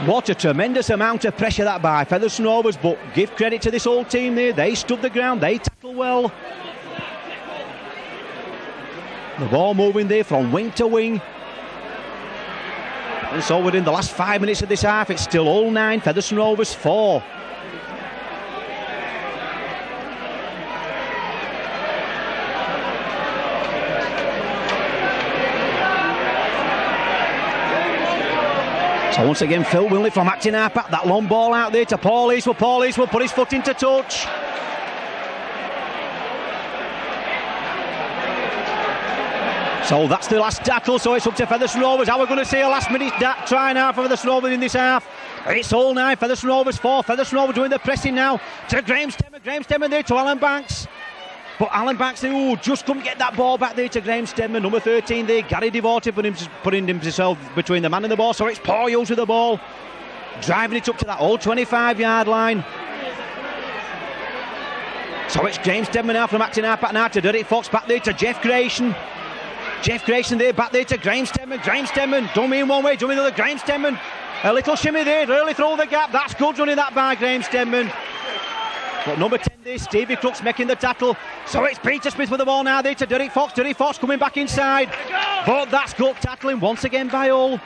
What a tremendous amount of pressure that by Featherstone Rovers, but give credit to this old team there. They stood the ground, they tackled well. The ball moving there from wing to wing. And so within the last 5 minutes of this half, it's still all 9, Featherstone Rovers 4. So once again, Phil Winley from Acton Harpat, that long ball out there to Paul Eastwood. Paul Eastwood put his foot into touch. So that's the last tackle, so it's up to Featherstone Rovers. How are we going to see a last minute try now for Featherstone Rovers in this half? It's all 9, Featherstone Rovers 4. Featherstone Rovers doing the pressing now to Graham Stemmen. Graham Stemmen there to Alan Banks. But Alan Banks just couldn't get that ball back there to Graham Stemmen. Number 13 there, Gary Devoted putting himself between the man and the ball. So it's Paul Hughes with the ball, driving it up to that old 25-yard line. So it's James Stemmen now from Acton Harpat now to Derek Fox, back there to Jeff Grayson. Jeff Grayson there, back there to Graham Stemmen. Graham Stemmen, dummy in one way, dummy in the other. Graham Stemmen, a little shimmy there, really through the gap. That's good running that by Graham Stemmen. But number 10 there, Stevie Crooks making the tackle. So it's Peter Smith with the ball now there to Derek Fox. Derek Fox coming back inside. But that's good tackling once again by Hull.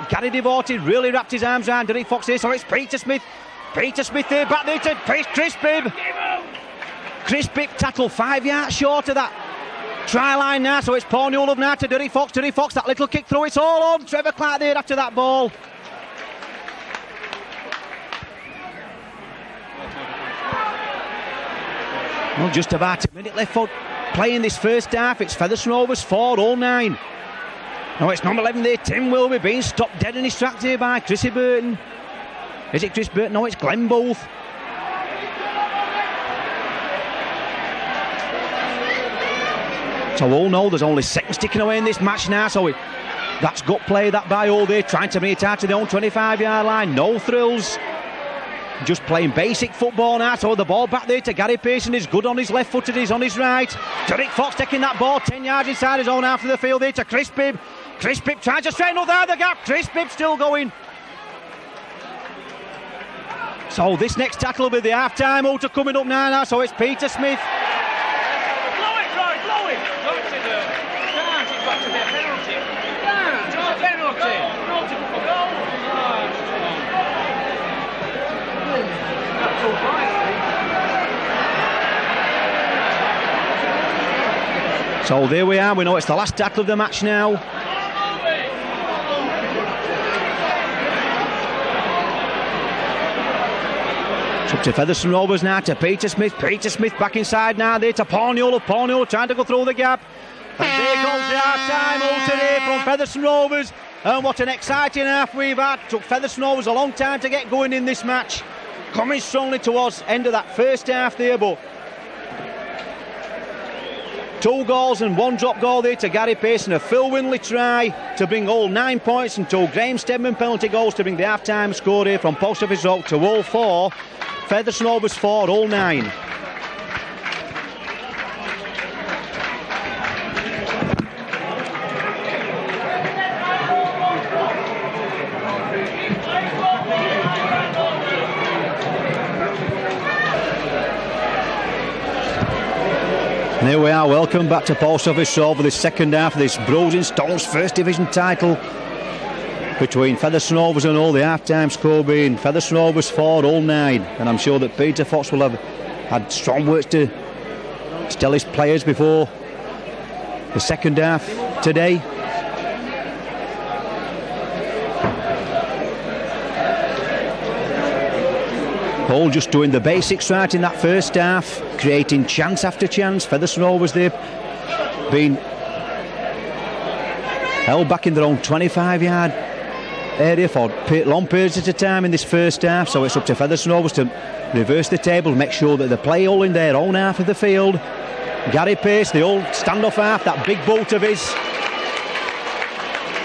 Gary Devoted really wrapped his arms around Derek Fox there. So it's Peter Smith. Peter Smith there, back there to Chris Bibb. Chris Bibb tackle 5 yards short of that try line now, so it's Paul Newell now to Derek Fox. Derek Fox, that little kick through, it's all on. Trevor Clark there after that ball. Well, just about a minute left for playing this first half. It's Featherstone Rovers 4, all 9. No, it's number 11 there, Tim Wilby, being stopped dead in his tracks here by Chrissy Burton. Is it Chris Burton? No, it's Glenn Booth. So all know there's only seconds ticking away in this match now, so that's gut play that by all there, trying to bring it out to the own 25-yard line. No thrills, just playing basic football now. So the ball back there to Gary Pearson, is good on his left foot, it is on his right. Derek Fox taking that ball 10 yards inside his own half of the field there to Chris Bibb. Chris Bibb trying to straighten up there the gap. Chris Bibb still going. So this next tackle will be the half-time outer coming up now, so it's Peter Smith. So there we are, we know it's the last tackle of the match now. It's up to Featherstone Rovers now to Peter Smith. Peter Smith back inside now there to Paul Newell. Paul Newell trying to go through the gap. And there goes the half-time out today from Featherstone Rovers. And what an exciting half we've had. Took Featherstone Rovers a long time to get going in this match. Coming strongly towards the end of that first half there, but 2 goals and 1 drop goal there to Gary Pearson. A Phil Winley try to bring all 9 points, and 2 Graham Stemmen penalty goals to bring the half-time score here from Post Office Road to Hull 4. Featherstone Rovers 4, all 9. And here we are, welcome back to Post Office Road for the second half of this Bruising Stones First Division title between Featherstone Rovers and Hull. The half-time score being Featherstone Rovers 4, Hull 9. And I'm sure that Peter Fox will have had strong words to tell his players before the second half today. Hull just doing the basics right in that first half, creating chance after chance. Featherstone Rovers, they've been held back in their own 25-yard area for long periods at a time in this first half, so it's up to Featherstone Rovers to reverse the table, make sure that they play Hull in their own half of the field. Gary Pace, the old standoff half, that big boot of his.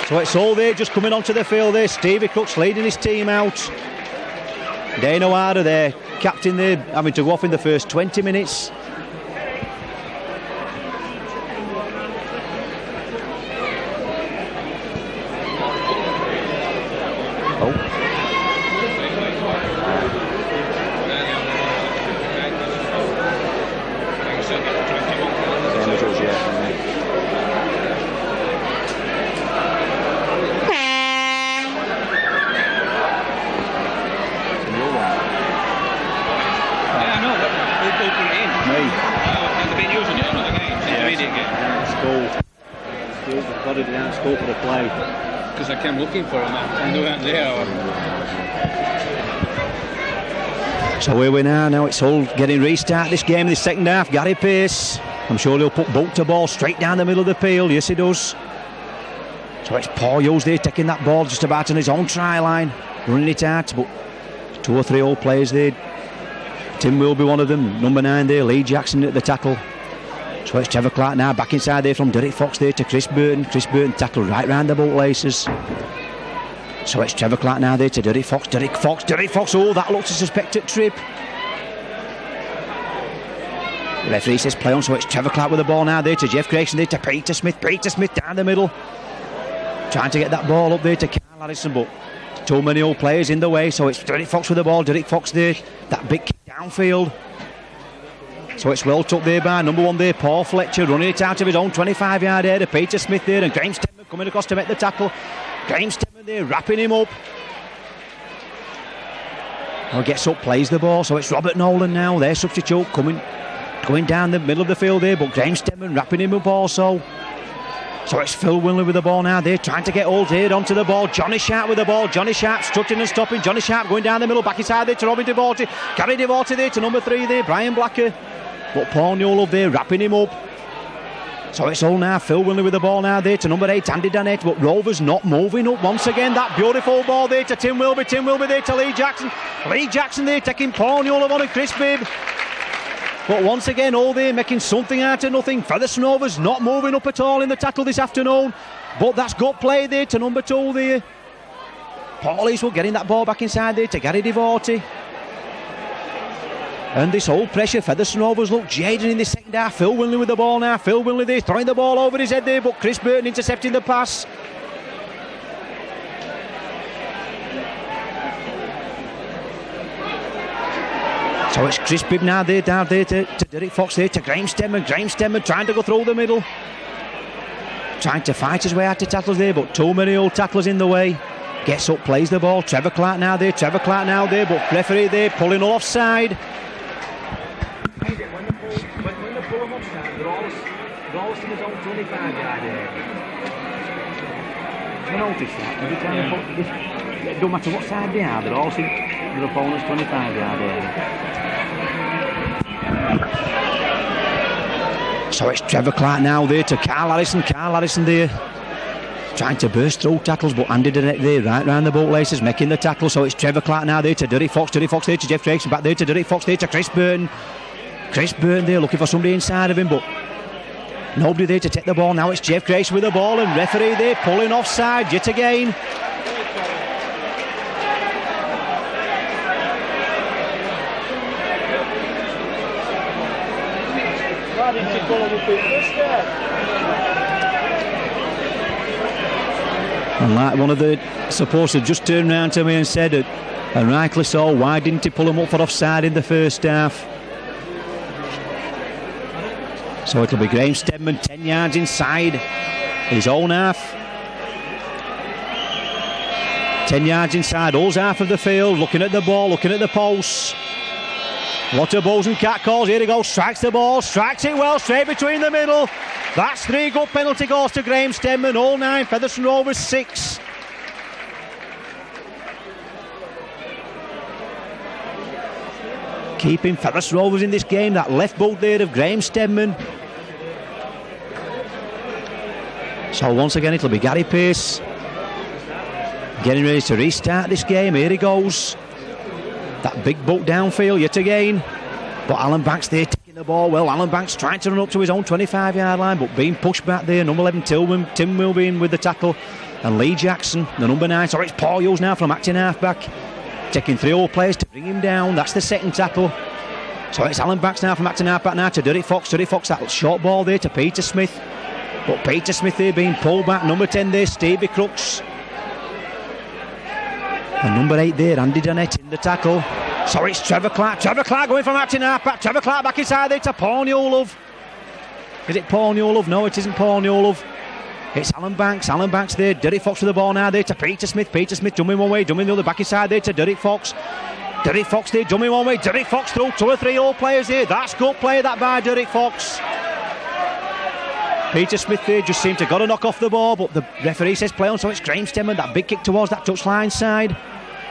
So it's all there just coming onto the field there. Stevie Cook's leading his team out. Dane O'Hara there, captain there, having to go off in the first 20 minutes. Because I came looking for him and they weren't there. So here we are now, it's all getting restart this game in the second half. Gary Pace, I'm sure he'll put bolt to ball straight down the middle of the field. Yes, he does. So it's Paul Hughes there taking that ball just about on his own try line, running it out, but 2 or 3 old players there. Tim will be one of them, number 9 there, Lee Jackson at the tackle. So it's Trevor Clark now, back inside there from Derek Fox there to Chris Burton. Chris Burton tackled right round the bootlaces. So it's Trevor Clark now there to Derek Fox. Derek Fox. Oh, that looks a suspected trip. The referee says play on, so it's Trevor Clark with the ball now there to Jeff Grayson there to Peter Smith. Peter Smith down the middle. Trying to get that ball up there to Carl Harrison, but too many old players in the way. So it's Derek Fox with the ball. Derek Fox there. That big kick downfield. So it's well took there by number 1 there, Paul Fletcher, running it out of his own 25-yard area. Peter Smith there and Graham Stemman coming across to make the tackle. Graham Stemman there, wrapping him up. Now gets up, plays the ball. So it's Robert Nolan now, their substitute, going down the middle of the field there, but Graham Stemman wrapping him up also. So it's Phil Winley with the ball now there, trying to get Hull here onto the ball. Johnny Sharp with the ball. Johnny Sharp strutting and stopping. Johnny Sharp going down the middle, back inside there to Robin Devorty. Gary Devorty there to number 3 there, Brian Blacker. But Paul Newell up there wrapping him up. So it's all now Phil Winley with the ball now there to number 8 Andy Danette, but Rovers not moving up once again. That beautiful ball there to Tim Wilby there to Lee Jackson. Lee Jackson there taking Paul Newell on and Chris Bibb. But once again all there making something out of nothing. Featherstone Rovers not moving up at all in the tackle this afternoon, but that's good play there to number 2 there. Paul Eastwood getting that ball back inside there to Gary Devorty. And this whole pressure, Featherstone Rovers look jaded in the second half. Phil Winley with the ball now. Phil Winley there throwing the ball over his head there, but Chris Burton intercepting the pass. So it's Chris Bibb now there, down there to Derek Fox there to Graham Stemman. Graham Stemman trying to go through the middle. Trying to fight his way out to tacklers there, but too many old tacklers in the way. Gets up, plays the ball. Trevor Clark now there, but referee there pulling offside. When they pull them offside, they're always in his own 25-yard area. I noticed that every time they put this, it don't matter what side they are, they're always in their opponent's 25-yard area. So it's Trevor Clark now there to Carl Harrison. Carl Harrison there trying to burst through tackles, but Andy Danette there right round the bootlaces making the tackle. So it's Trevor Clark now there to Derek Fox there to Jeff Grayson, back there to Derek Fox there to Chris Burton. Chris Burton there looking for somebody inside of him, but nobody there to take the ball. Now it's Jeff Grayson with the ball and referee there pulling offside yet again. And like one of the supporters just turned around to me and said, and rightly so, why didn't he pull him up for offside in the first half? So it'll be Graham Stedman 10 yards inside his own half. 10 yards inside Hull's half of the field, looking at the ball, looking at the posts. What a balls and cat calls. Here he goes, strikes the ball, strikes it well, straight between the middle. That's 3 good penalty goals to Graham Stedman. Hull 9, Featherstone Rovers 6. Keeping Featherstone Rovers in this game, that left boot there of Graham Stedman. So once again it'll be Gary Pearce getting ready to restart this game. Here he goes. That big boot downfield yet again. But Alan Banks there taking the ball well. Alan Banks trying to run up to his own 25-yard line, but being pushed back there. Number 11 Tim Wilby in with the tackle. And Lee Jackson, the number 9. Sorry, it's Paul Hughes now from acting half-back, taking 3 Hull players to bring him down. That's the second tackle. So it's Alan Banks now from acting half-back now to Derek Fox. Derek Fox, that short ball there to Peter Smith. But Peter Smith there being pulled back. Number 10 there, Stevie Crooks. And number 8 there, Andy Donnett in the tackle. So it's Trevor Clark. Trevor Clark going from acting half-back. Trevor Clark back inside there to Paul Newlove. Is it Paul Newlove? No, it isn't Paul Newlove. It's Alan Banks. Alan Banks there. Derek Fox with the ball now there to Peter Smith. Peter Smith jumping one way, jumping the other. Back inside there to Derek Fox. Derek Fox there jumping one way. Derek Fox through 2 or 3 Hull players there. That's good play that by Derek Fox. Peter Smith there just seemed to got a knock off the ball, but the referee says play on, so it's Graham Stedman. That big kick towards that touchline side.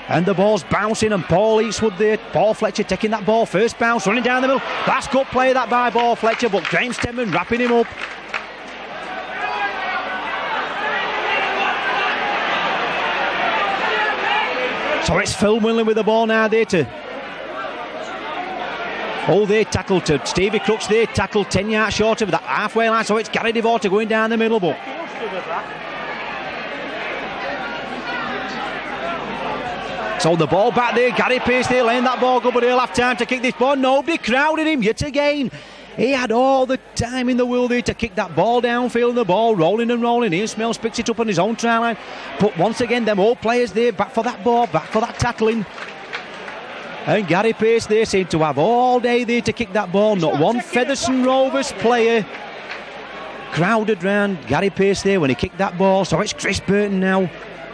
And the ball's bouncing, and Paul Eastwood there. Paul Fletcher taking that ball. First bounce, running down the middle. That's good play that by Paul Fletcher, but Graham Stedman wrapping him up. So it's Phil Winley with the ball now there to... Oh, they tackled to Stevie Crooks there, tackled 10 yards short of that halfway line, so it's Gary Devorter going down the middle, but... So the ball back there, Gary Pearce there laying that ball good, but he'll have time to kick this ball. Nobody crowded him yet again. He had all the time in the world there to kick that ball downfield, the ball rolling and rolling. Ian Smells picks it up on his own try line. But once again, them all players there, back for that ball, back for that tackling. And Gary Pearce there seemed to have all day there to kick that ball. Not one Featherstone Rovers player crowded round Gary Pearce there when he kicked that ball. So it's Chris Burton now.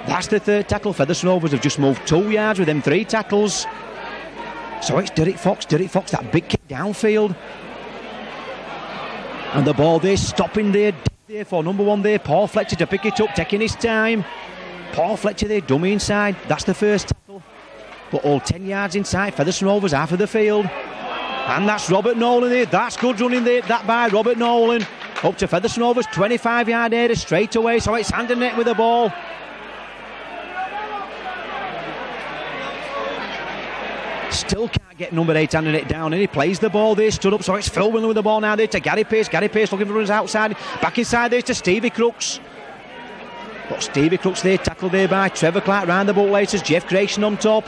That's the 3rd tackle. Featherstone Rovers have just moved 2 yards with them 3 tackles. So it's Derek Fox. Derek Fox, that big kick downfield. And the ball there, stopping there for number 1 there, Paul Fletcher to pick it up, taking his time. Paul Fletcher there, dummy inside. That's the first tackle. But all 10 yards inside, Featherstone Rovers half of the field. And that's Robert Nolan there. That's good running there, that by Robert Nolan. Up to Featherstone Rovers, 25-yard area straight away. So it's hand and net with the ball. Still can't get number 8 handing it down, and he plays the ball there, stood up. So it's Phil Winley with the ball now there to Gary Pearce. Gary Pearce looking for runs outside. Back inside there to Stevie Crooks. But Stevie Crooks there, tackled there by Trevor Clark round the boot laces. Jeff Creation on top.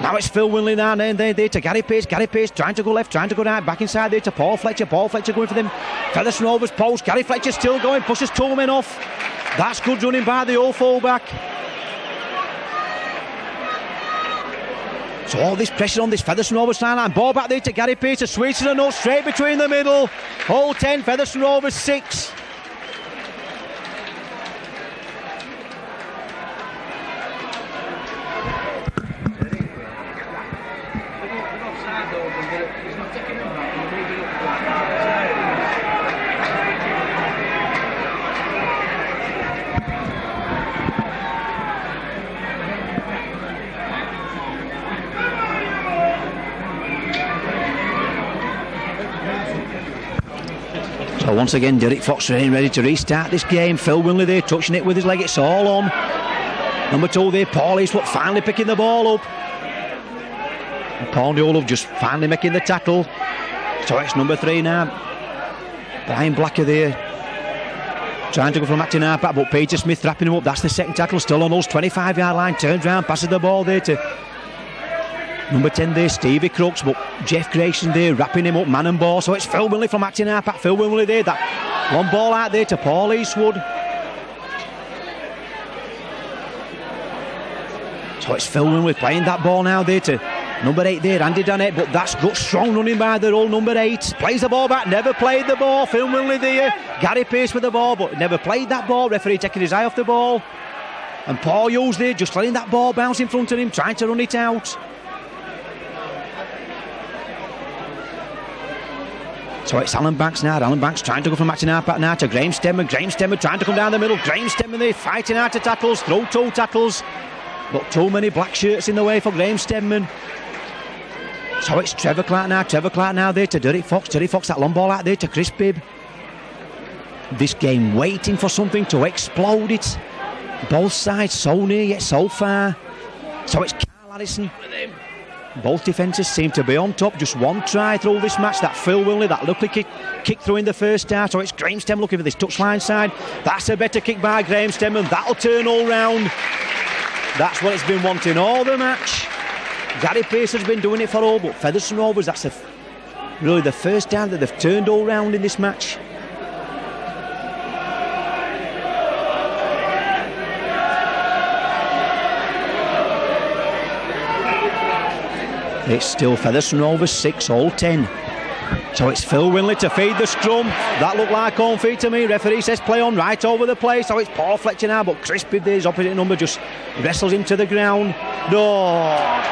Now it's Phil Winley now, there to Gary Pearce. Gary Pearce trying to go left, trying to go right. Back inside there to Paul Fletcher. Paul Fletcher going for them Featherstone Rovers post. Gary Fletcher still going, pushes 2 men off. That's good running by the old fullback. So all this pressure on this Featherstone Rovers sideline. Ball back there to Gary Pearce. A sweet and a nut straight between the middle. Hull 10, Featherstone Rovers 6. So once again, Derek Fox ready to restart this game. Phil Winley there touching it with his leg. It's all on. Number 2 there, Paul Eastwood finally picking the ball up. And Paul Newlove just finally making the tackle. So it's number 3 now. Brian Blacker there. Trying to go from acting half back, but Peter Smith wrapping him up. That's the second tackle. Still on Hull's 25-yard line. Turns round, passes the ball there to number 10 there, Stevie Crooks, but Jeff Creation there wrapping him up, man and ball. So it's Phil Winley from acting half back. Phil Winley there, that long ball out there to Paul Eastwood. So it's Phil Winley playing that ball now there to Number 8 there, Andy Dannett, but that's good, strong running by the old number 8. Plays the ball back, never played the ball. Phil Winley there. Gary Pace with the ball, but never played that ball. Referee taking his eye off the ball. And Paul Hughes there, just letting that ball bounce in front of him, trying to run it out. So it's Alan Banks now. Alan Banks trying to go from matching half back now to Graham Stemman. Graham Stemman trying to come down the middle. Graham Stemman there fighting out to tackles, throw toe tackles. But too many black shirts in the way for Graham Stemman. So it's Trevor Clark now. Trevor Clark now there to Derek Fox. Derek Fox, that long ball out there to Chris Bibb. This game waiting for something to explode it. Both sides so near yet so far. So it's Carl Harrison. Both defences seem to be on top. Just one try through this match. That Phil Winley, that lucky kick through in the first half. So it's Graham Stemman looking for this touchline side. That's a better kick by Graham Stemman. That'll turn all round. That's what it's been wanting all the match. Gary Pace has been doing it for all, but Featherstone Rovers, that's really the first time that they've turned all round in this match. It's still Featherstone Rovers 6, all 10. So it's Phil Winley to feed the scrum. That looked like home feet to me. Referee says play on, right over the place. So it's Paul Fletcher now, but Chris Bibb, his opposite number, just wrestles him to the ground. No.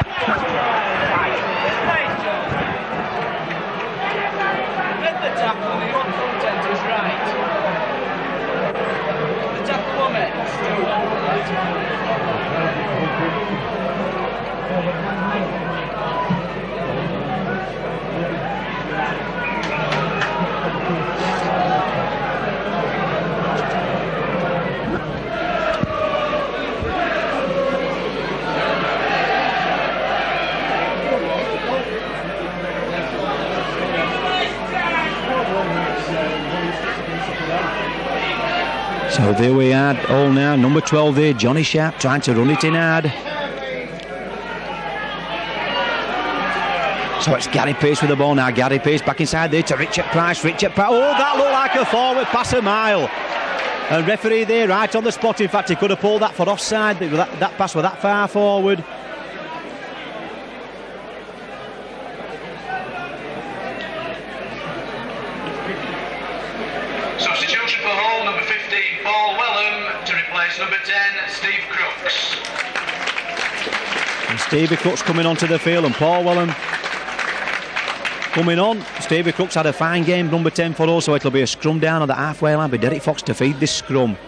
So there we are, all now, number 12 there, Johnny Sharp trying to run it in hard. So it's Gary Pace with the ball now. Gary Pace back inside there to Richard Price. Oh, that looked like a forward pass a mile. And referee there right on the spot. In fact, he could have pulled that for offside. That pass was that far forward. Substitution for Hull, number 15, Paul Wellham, to replace number 10, Steve Crooks. And Stevie Crooks coming onto the field, and Paul Wellham coming on. Stevie Crooks had a fine game, number 10 for us, so it'll be a scrum down on the halfway line with Derek Fox to feed this scrum.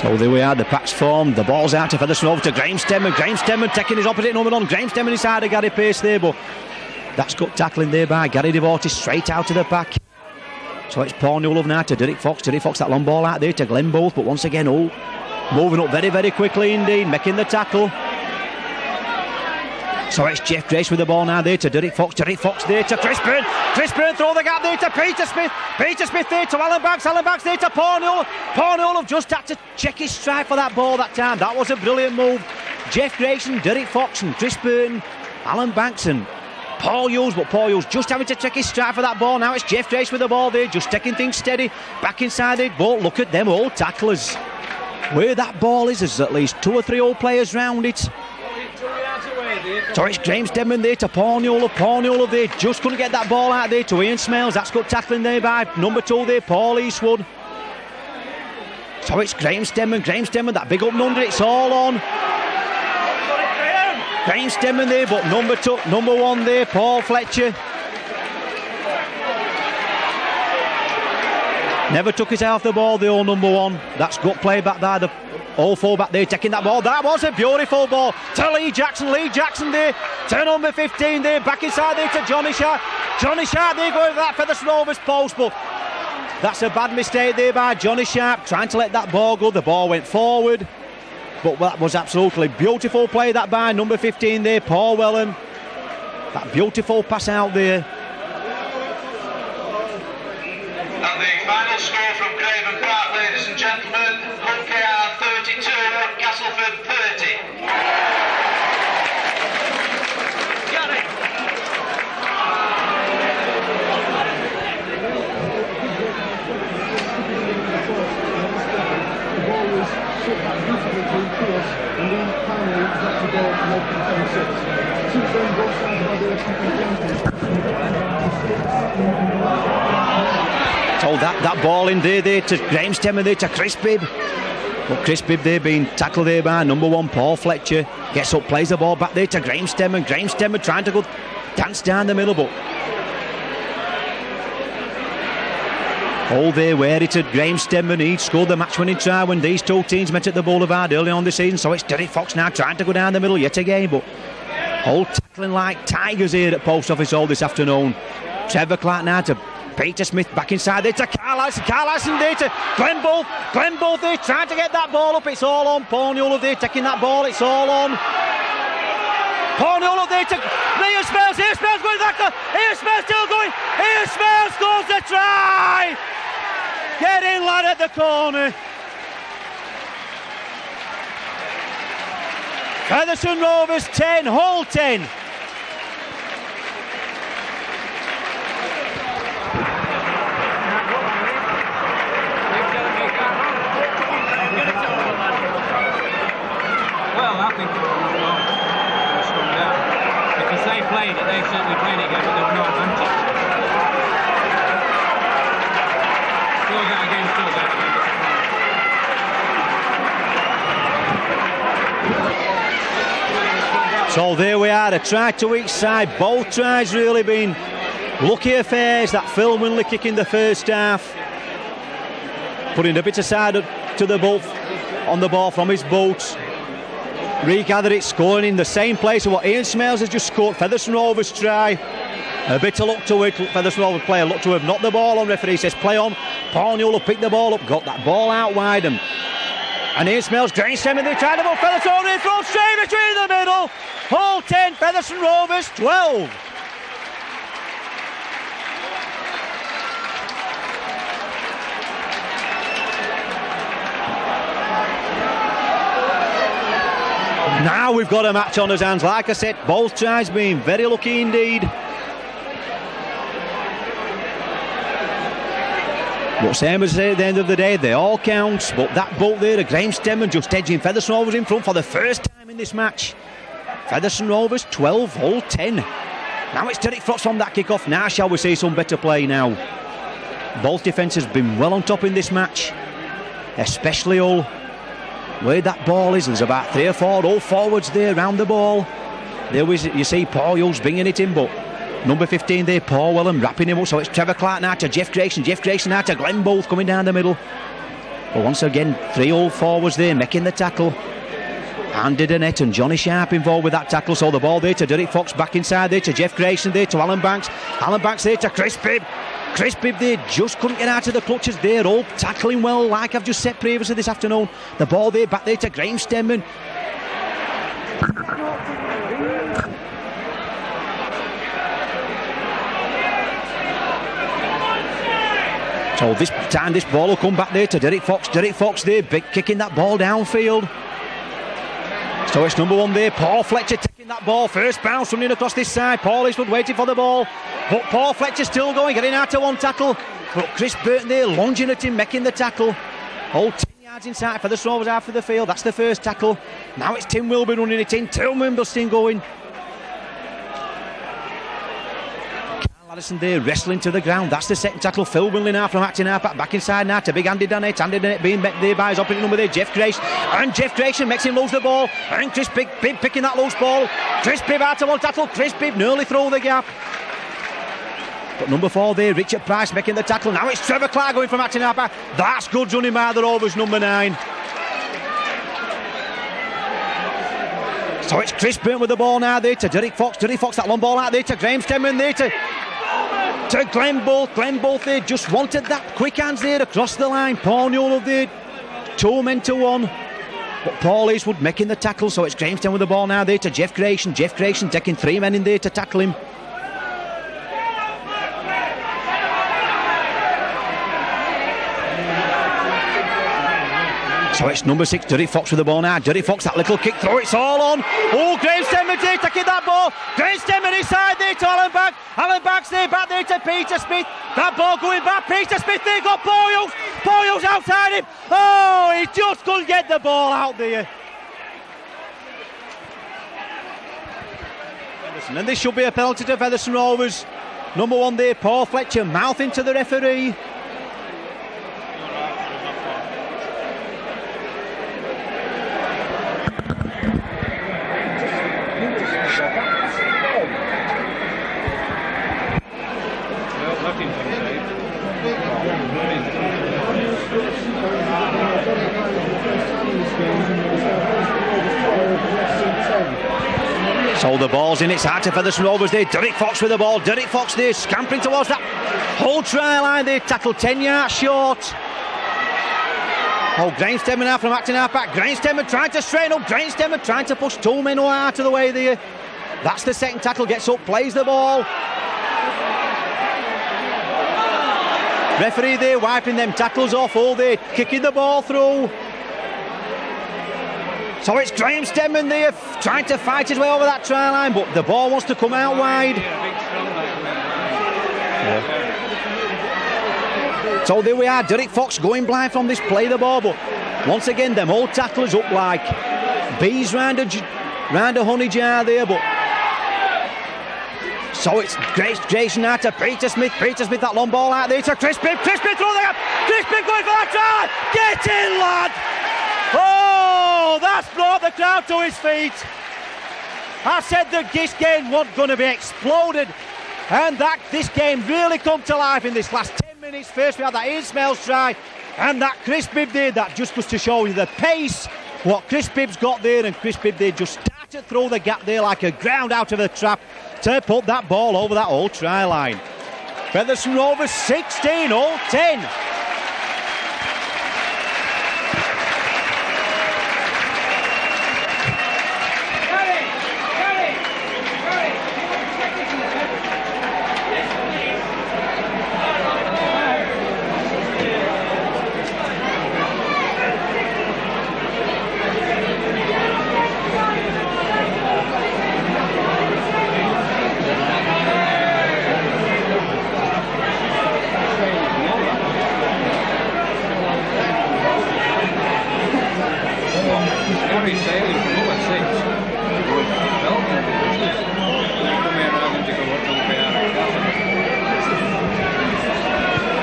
So there we are, the pack's formed, the ball's out to Featherstone over to Graham Stemman. Graham Stemman taking his opposite number on. Graham Stemman inside of Gary Pace there, but that's got tackling there by Gary Devortis straight out of the pack. So it's Paul Newlove now to Derek Fox. Derek Fox, that long ball out there to Glenn Booth, but once again, moving up very, very quickly indeed, making the tackle. So it's Jeff Grace with the ball now there to Derek Fox. Derek Fox there to Chris Byrne. Chris Byrne throw the gap there to Peter Smith. Peter Smith there to Alan Banks. Alan Banks there to Paul Newlove. Paul Newlove just had to check his stride for that ball that time. That was a brilliant move. Jeff Grayson, Derek Fox and Chris Byrne, Alan Banks and Paul Hughes, but Paul Hughes just having to check his stride for that ball. Now it's Jeff Grace with the ball there, just taking things steady. Back inside it, but look at them old tacklers. Where that ball is, there's at least 2 or 3 old players round it. So it's Graham Stemman there to Paul Newlove. Paul Newlove there, just couldn't get that ball out there to Ian Smales. That's good tackling there by number 2 there, Paul Eastwood. So it's Graham Stemman, that big up and under, it's all on. Graham Stemman there, but number 1 there, Paul Fletcher. Never took his eye off the ball, the old number 1. That's good play back there, the all 4 back there taking that ball. That was a beautiful ball to Lee Jackson. Lee Jackson there to number 15 there, back inside there to Johnny Sharp. Johnny Sharp there going for that Featherstone Rovers post, but that's a bad mistake there by Johnny Sharp, trying to let that ball go. The ball went forward. But that was absolutely beautiful play that by number 15 there, Paul Wellham. That beautiful pass out there. And the final score from Craven Park, ladies and gentlemen, Hull KR 32, Castleford 30. So that ball in there to Graham Stemmer there to Chris Bibb. But Chris Bibb there being tackled there by number 1 Paul Fletcher. Gets up, plays the ball back there to Graham Stemmer. Graham Stemmer trying to go dance down the middle, but all there where it had Graham Stemmer. He'd scored the match-winning try when these two teams met at the Boulevard early on this season. So it's Derek Fox now trying to go down the middle yet again, but all tackling like tigers here at Post Office Hall this afternoon. Trevor Clark now to Peter Smith, back inside there to Carl Harrison there to Glenn Bolt there trying to get that ball up. It's all on Paul Newell there taking that ball. It's all on Paul Newell there to Ian Smells. Ian Smells going back. Ian Smells still going. Ian Smells scores the try. Get in, lad, at the corner. Featherstone Rovers 10, Hull 10. Because they played it, they certainly played it again, but there were no advantage. Still that again, So there we are, a try to each side. Both tries really been lucky affairs. That Phil Winley kick in the first half, putting a bit aside to the boat on the ball from his boot. Regathered it, scoring in the same place as what Ian Smails has just scored. Featherstone Rovers try. A bit of luck to it. Featherstone Rovers player look to have knocked the ball on. Referee says play on. Paul Newell picked the ball up, got that ball out wide. And Ian Smails, Graham Stemmer, they tried to ball. Featherstone in front, straight between the middle. Hull 10, Featherstone Rovers 12. Now we've got a match on his hands. Like I said, both tries being very lucky indeed. But same as at the end of the day, they all count. But that bolt there, the Graham Stemmer just edging Featherstone Rovers in front for the first time in this match. Featherstone Rovers 12, Hull 10. Now it's Derek Fox from that kick-off. Now shall we see some better play now. Both defences have been well on top in this match, especially Hull. Where that ball is, there's about 3 or 4 all forwards there round the ball. There was, you see Paul Hughes bringing it in, but number 15 there, Paul Wellham, wrapping him up. So it's Trevor Clark now to Jeff Grayson now to Glenn Bolt coming down the middle. But once again, 3 all forwards there making the tackle. Andy Dennett and Johnny Sharp involved with that tackle. So the ball there to Derek Fox, back inside there to Jeff Grayson there to Alan Banks. Alan Banks there to Chris Bibb. Chris Bibb there just couldn't get out of the clutches there. All tackling well, like I've just said previously this afternoon. The ball there back there to Graham Stemmer. So this time this ball will come back there to Derek Fox. Derek Fox there, big kicking that ball downfield. So it's number 1 there, Paul Fletcher taking that ball. First bounce running across this side. Paul Eastwood waiting for the ball. But Paul Fletcher still going, getting out to one tackle. But Chris Burton there lunging at him, making the tackle. All 10 yards inside for the Rovers out for the field. That's the first tackle. Now it's Tim Wilby running it in. Tim Wimbledon going. Addison there wrestling to the ground. That's the second tackle. Phil Winley now from acting half back inside now to big Andy Dennett. Andy Dennett being met there by his opposite number there, Jeff Grayson. And Jeff Grayson makes him lose the ball. And Chris Bibb picking that loose ball. Chris Bibb out to one tackle. Chris Bibb nearly through the gap. But number 4 there, Richard Price making the tackle. Now it's Trevor Clark going from acting half back. That's good running by the Rovers, number 9. So it's Chris Burton with the ball now there to Derek Fox. Derek Fox, that long ball out there to Graham Stemmer there to Glenn Bolt. Glenn Bolt there just wanted that quick hands there across the line. Paul Newell there, 2 men to 1. But Paul Eastwood making the tackle. So it's Graham Stemmer with the ball now there to Jeff Grayson. Jeff Grayson taking 3 men in there to tackle him. So it's number 6, Derek Fox with the ball now. Derek Fox, that little kick throw, it's all on. Oh, Graham Stemmer there taking that ball. Graham Stemmer inside there to Alan Banks. Alan Banks there, back there to Peter Smith. That ball going back. Peter Smith there, got Paul Hughes. Paul Hughes outside him. Oh, he just couldn't get the ball out there. Listen, and this should be a penalty to Featherstone Rovers. Number 1 there, Paul Fletcher, mouthing to the referee. So the ball's in, it's hard to Featherstone Rovers there. Derek Fox with the ball. Derek Fox there, scampering towards that whole try line there. Tackled 10 yards short. Oh, Graham Stedman now from acting half back. Graham Stedman trying to straighten up. Graham Stedman trying to push 2 men out of the way there. That's the second tackle. Gets up, plays the ball. Referee there wiping them tackles off. Oh, they're kicking the ball through. So it's Graham Stedman there trying to fight his way over that try line, but the ball wants to come out wide. Yeah. So there we are, Derek Fox going blind from this play the ball, but once again them old tacklers up like bees round a honey jar there, but so it's Jason out to Peter Smith, that long ball out there to Chris Bibb through the gap, Chris Bibb going for that try, get in lad! Oh, that's brought the crowd to his feet. I said that this game wasn't going to be exploded, and that this game really come to life in this last 10 minutes. First we had that Ian Smells try, and that Chris Bibb did that just goes to show you the pace, what Chris Bibb's got there, and Chris Bibb there just started through the gap there like a ground out of a trap to put that ball over that old try line. Featherstone Rovers 16, all 10.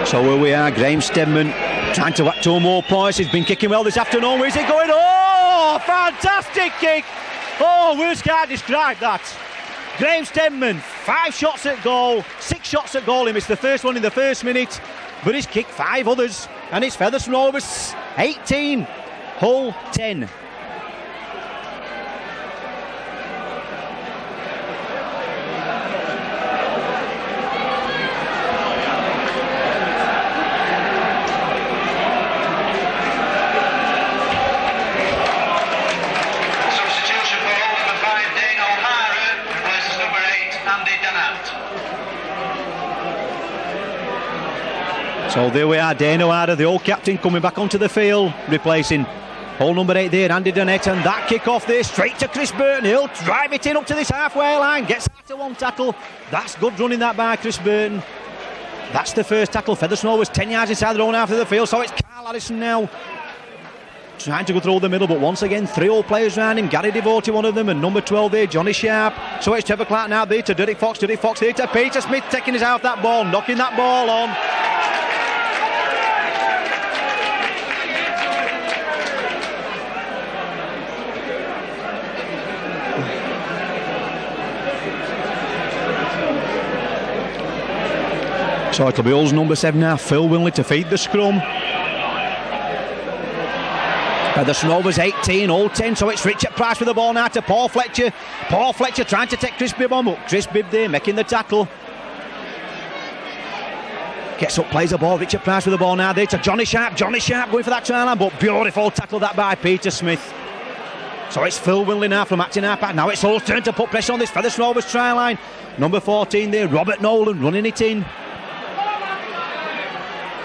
So here we are, Graham Stedman trying to whack 2 more points. He's been kicking well this afternoon. Where's he going? Oh, fantastic kick! Oh, words can't describe that. Graham Stedman, 5 shots at goal, 6 shots at goal. He missed the first one in the first minute, but he's kicked 5 others. And it's Featherstone Rovers 18, Hull 10. So there we are, Dane O'Hara, the old captain, coming back onto the field, replacing hole number 8 there, Andy Dunnett, and that kick off there straight to Chris Burton. He'll drive it in up to this halfway line, gets after 1 tackle. That's good running that by Chris Burton. That's the first tackle. Featherstone was 10 yards inside their own half of the field, so it's Carl Addison now trying to go through the middle, but once again 3 old players around him. Gary Devotee, one of them, and number 12 there, Johnny Sharp. So it's Trevor Clark now there to Derek Fox there to Peter Smith, taking his eye off that ball, knocking that ball on. So it'll be Hull's number 7 now, Phil Winley, to feed the scrum. Featherstone Rovers 18, all 10, so it's Richard Price with the ball now to Paul Fletcher. Paul Fletcher trying to take Chris Bibb on, but Chris Bibb there making the tackle. Gets up, plays the ball, Richard Price with the ball now there to Johnny Sharp. Johnny Sharp going for that try line, but beautiful tackle that by Peter Smith. So it's Phil Winley now from acting half back. Now it's Hull's turn to put pressure on this Featherstone Rovers try line. Number 14 there, Robert Nolan running it in.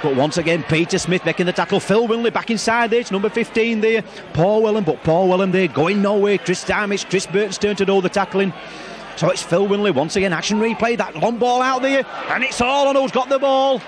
But once again, Peter Smith making the tackle. Phil Winley back inside there. It's number 15 there. Paul Wellham, but Paul Wellham there going nowhere. Chris Burton's turn to do the tackling. So it's Phil Winley once again. Action replay. That long ball out there. And it's all on who's got the ball.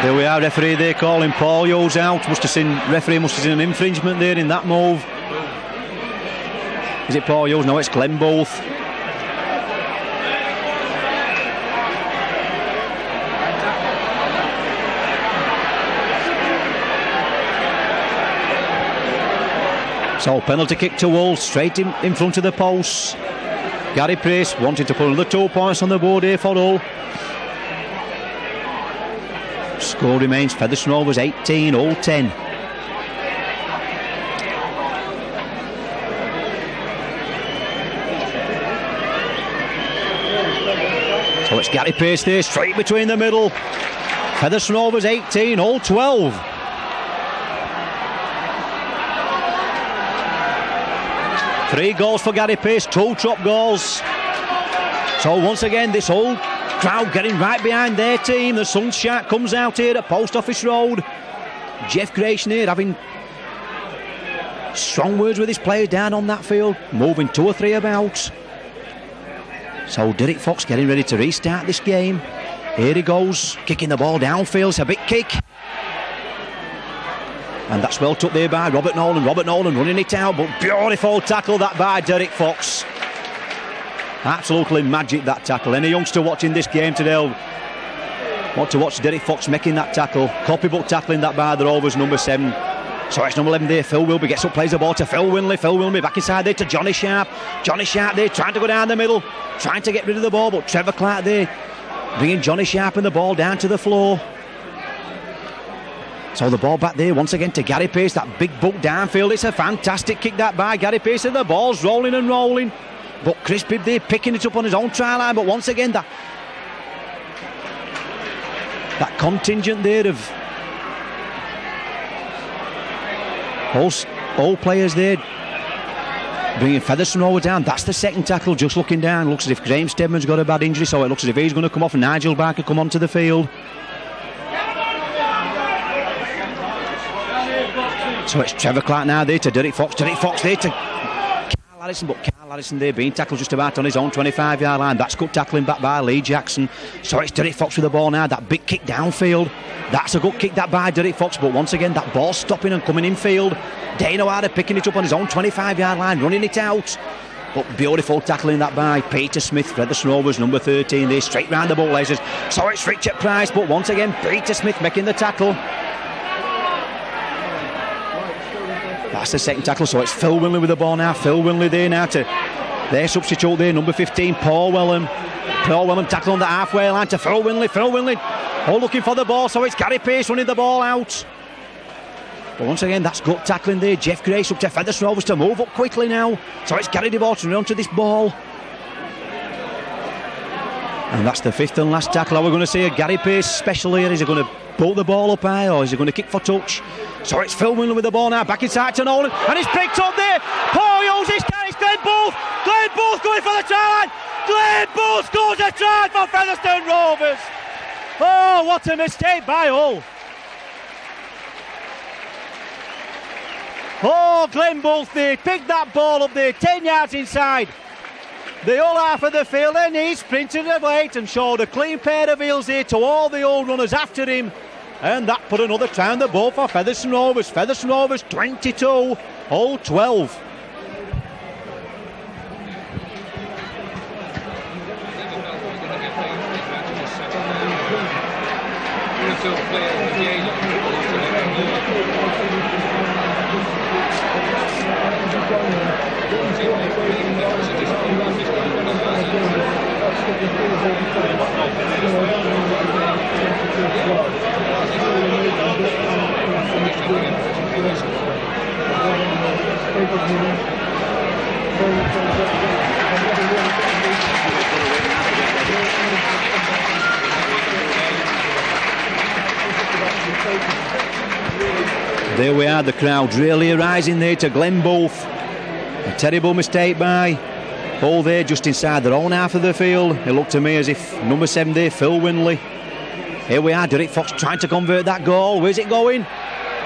There we are, referee there calling Paul Hughes out. Referee must have seen an infringement there in that move. Is it Paul Hughes? No, it's Glenn Booth. So penalty kick to Hull, straight in front of the post. Gary Pace wanting to put another 2 points on the board here for Hull. Score remains Featherstone Rovers 18, Hull 10. So it's Gary Pace there, straight between the middle. Featherstone Rovers 18, Hull 12. Three goals for Gary Pace, 2 top goals. So once again, this whole crowd getting right behind their team. The sunshine comes out here at Post Office Road. Jeff Grayson here having strong words with his players down on that field, moving 2 or 3 about. So Derek Fox getting ready to restart this game. Here he goes, kicking the ball downfield. It's a big kick. And that's well took there by Robert Nolan. Robert Nolan running it out, but beautiful tackle that by Derek Fox. Absolutely magic, that tackle. Any youngster watching this game today will want to watch Derek Fox making that tackle. Copybook tackling that by the Rovers, number 7. So it's number 11 there, Phil Wilby gets up, plays the ball to Phil Winley. Phil Winley back inside there to Johnny Sharp. Johnny Sharp there trying to go down the middle, trying to get rid of the ball, but Trevor Clark there bringing Johnny Sharp and the ball down to the floor. So the ball back there once again to Gary Pace, that big book downfield. It's a fantastic kick that by Gary Pace, and the ball's rolling and rolling. But Chris Bibb there picking it up on his own try line. But once again, that contingent there of all players there bringing Featherstone over down. That's the second tackle. Just looking down, looks as if Graham Stedman's got a bad injury, so it looks as if he's going to come off and Nigel Barker come onto the field. So it's Trevor Clark now there to Derek Fox. Derek Fox there to Carl Addison, but Carl Addison there being tackled just about on his own 25-yard line. That's good tackling back by Lee Jackson. So it's Derek Fox with the ball now. That big kick downfield. That's a good kick that by Derek Fox, but once again that ball stopping and coming infield. Dano Harder picking it up on his own 25-yard line, running it out. But beautiful tackling that by Peter Smith, Featherstone Rovers, number 13 there, straight round the ball lasers. So it's Richard Price, but once again Peter Smith making the tackle. That's the second tackle, so it's Phil Winley with the ball now. Phil Winley there now to their substitute there, number 15, Paul Wellham. Paul Wellham tackle on the halfway line to Phil Winley. Phil Winley all looking for the ball, so it's Gary Pace running the ball out. But once again, that's good tackling there. Jeff Grace up to Featherstone Rovers to move up quickly now. So it's Gary DeVore to run onto this ball. And that's the 5th and last tackle. Are we going to see a Gary Pace special here? Is he going to pull the ball up high, or is he going to kick for touch? So it's Phil Winley with the ball now, back inside to Nolan, and he's picked up there. Paul Hughes is down, it's Glenn Booth. Glenn Booth going for the try line. Glenn Booth scores a try for Featherstone Rovers. Oh, what a mistake by Hull. Oh, Glenn Booth there, picked that ball up there, 10 yards inside the Hull half of the field, and he sprinted it late and showed a clean pair of heels here to all the Hull runners after him. And that put another try on the board for Featherstone Rovers. Featherstone Rovers 22, Hull 12. There we are, the crowd really rising there to Glenn Booth. A terrible mistake by Hull there, just inside their own half of the field. It looked to me as if number 7 there, Phil Winley. Here we are, Derek Fox trying to convert that goal. Where's it going?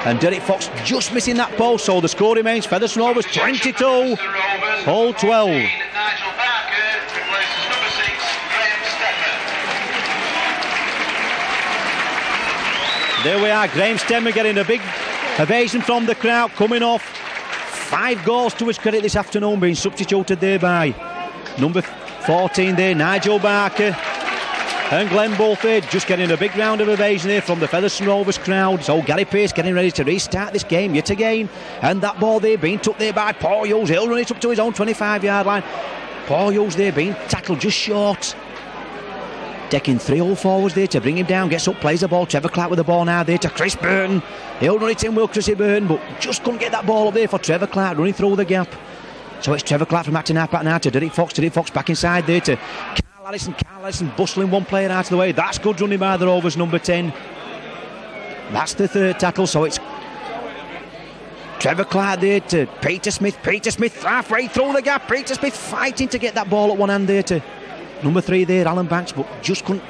And Derek Fox just missing that post, so the score remains Featherstone Rovers 22, Hull 12. Nigel Barker replaces number 6, Graham Stemmer. There we are, Graham Stemmer getting a big ovation from the crowd, coming off. 5 goals to his credit this afternoon, being substituted there by number 14 there, Nigel Barker. And Glenn both there, just getting a big round of ovation there from the Featherstone Rovers crowd. So Gary Pearce getting ready to restart this game yet again. And that ball there being took there by Paul Hughes. He'll run it up to his own 25-yard line. Paul Hughes there being tackled just short. Decking 3 all forwards there to bring him down. Gets up, plays the ball. Trevor Clark with the ball now there to Chris Burton. He'll run it in with Chrissy Burton, but just couldn't get that ball up there for Trevor Clark running through the gap. So it's Trevor Clark from Acton Harpat now to Derek Fox. Derek Fox back inside there to Carl Allison bustling one player out of the way. That's good running by the Rovers, number 10. That's the 3rd tackle, so it's Trevor Clark there to Peter Smith. Peter Smith halfway through the gap. Peter Smith fighting to get that ball at one hand there to number 3 there, Alan Banks, but just couldn't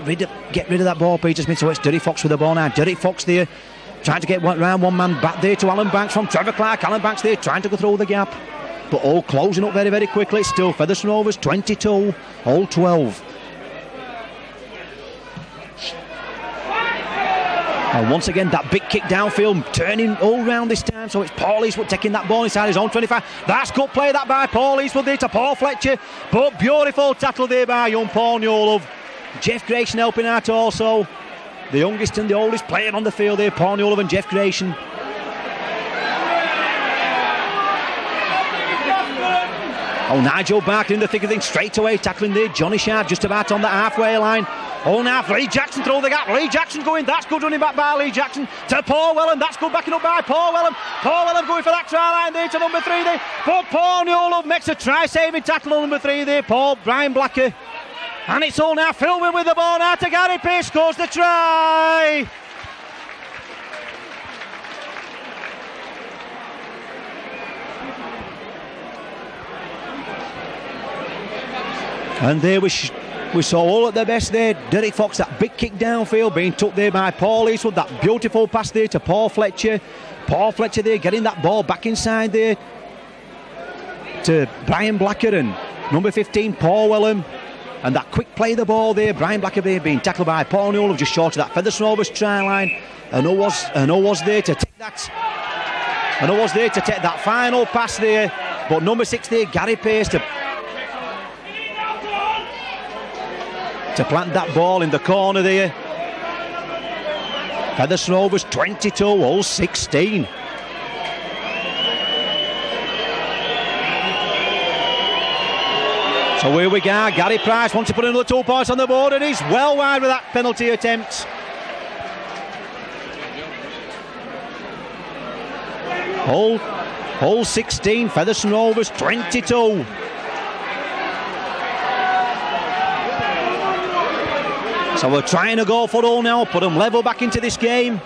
get rid of that ball, Peter Smith. So it's Derek Fox with the ball now. Derek Fox there trying to get round one man back there to Alan Banks from Trevor Clark. Alan Banks there trying to go through the gap, but all closing up very, very quickly. It's still Featherstone Rovers 22, Hull 12. And once again, that big kick downfield, turning all round this time. So it's Paul Eastwood taking that ball inside his own 25. That's good play that by Paul Eastwood there to Paul Fletcher. But beautiful tackle there by young Paul Newlove. Jeff Grayson helping out also. The youngest and the oldest player on the field there, Paul Newlove and Jeff Grayson. Oh, Nigel Barker in the thick of things straight away, tackling there. Johnny Sharp just about on the halfway line. Oh, now Lee Jackson through the gap. Lee Jackson going. That's good running back by Lee Jackson to Paul Wellham. That's good backing up by Paul Wellham. Paul Wellham going for that try line there to number 3 there. But Paul Newlove makes a try-saving tackle on number 3 there. Brian Blacker. And it's all now Philwin with the ball now to Gary Pearce. Scores the try. And there we saw all at their best there. Derek Fox, that big kick downfield being took there by Paul Eastwood. That beautiful pass there to Paul Fletcher. Paul Fletcher there getting that ball back inside there to Brian Blacker and number 15 Paul Wellham. And that quick play of the ball there, Brian Blacker there being tackled by Paul Newell, just short of that Featherstone Rovers try line. And who was there to take that? And who was there to take that final pass there? But number 6 there, Gary Pearce to plant that ball in the corner there. Featherstone Rovers 22, Hull 16. So here we go, Gary Price wants to put another 2 points on the board, and he's well wide with that penalty attempt. Hull 16, Featherstone Rovers 22. So we're trying to go for all now, put them level back into this game.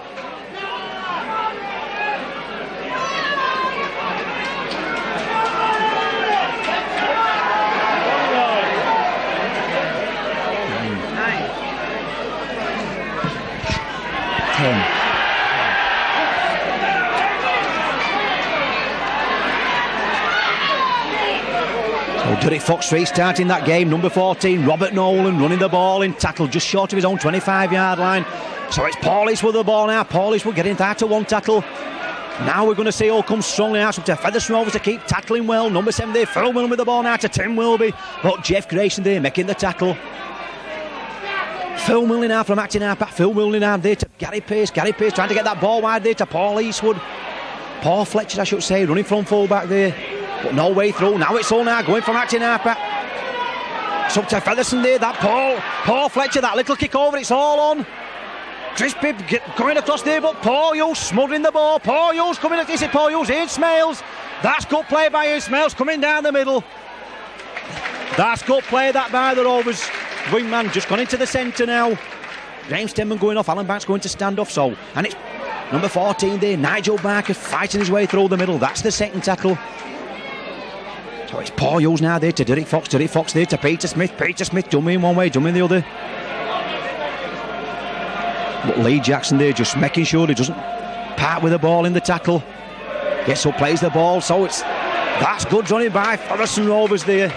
Derek Fox restarting that game, number 14 Robert Nolan running the ball in, tackle just short of his own 25-yard line. So it's Paul Eastwood with the ball now. Paul Eastwood getting that to one tackle. Now we're going to see all come strongly out to Featherstone Rovers to keep tackling well. Number 7 there, Philman with the ball now to Tim Wilby, but Jeff Grayson there making the tackle. Phil Milne now from Acton Harpat. Phil Milne now there to Gary Pearce. Gary Pearce trying to get that ball wide there to Paul Eastwood. Paul Fletcher, I should say, running from full-back there. But no way through. Now it's all now going from Acton Harpat. It's up to Featherstone there. That Paul Fletcher, that little kick over, it's all on. Chris Bibb going across there, but Paul Hughes smothering the ball. Paul Hughes coming at this. Paul Hughes, Ian Smales. That's good play by Ian Smales coming down the middle. That's good play that by the Rovers. Wingman just gone into the centre now. James Denman going off. Alan Banks going to stand off. So, and it's number 14 there, Nigel Barker fighting his way through the middle. That's the second tackle. So it's Paul Hughes now there to Derek Fox. Derek Fox there to Peter Smith. Peter Smith jumping one way, jumping the other. But Lee Jackson there just making sure he doesn't apart with the ball in the tackle. Gets up, plays the ball, so that's good running by Featherstone Rovers there.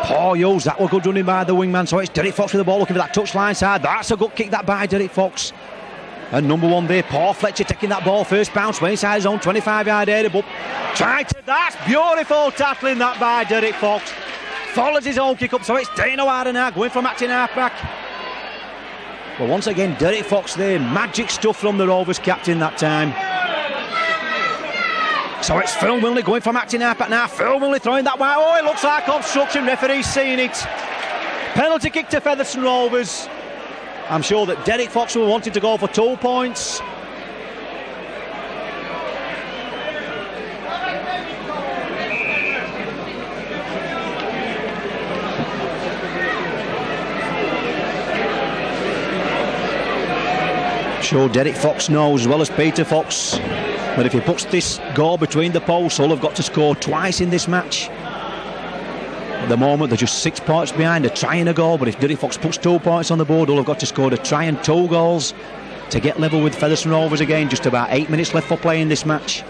Poor Hughes, that was good running by the wingman, so it's Derek Fox with the ball looking for that touchline side. That's a good kick that by Derek Fox. And number 1 there, Paul Fletcher taking that ball, first bounce, way inside his own 25-yard area, but that's beautiful tackling that by Derek Fox. Follows his own kick up, so it's Dino Ardenard going from acting half-back. But once again, Derek Fox there, magic stuff from the Rovers captain that time. So it's Phil Wilney going from acting half-back now. Phil Wilney throwing that way. Oh, it looks like obstruction. Referee's seeing it. Penalty kick to Featherstone Rovers. I'm sure that Derek Fox will wanting to go for 2 points. Sure, Derek Fox knows as well as Peter Fox, but if he puts this goal between the posts, Hull have got to score twice in this match. At the moment they're just 6 points behind, they're trying a goal, but if Derek Fox puts 2 points on the board, Hull have got to score a try and 2 goals to get level with Featherstone Rovers again. Just about 8 minutes left for play in this match.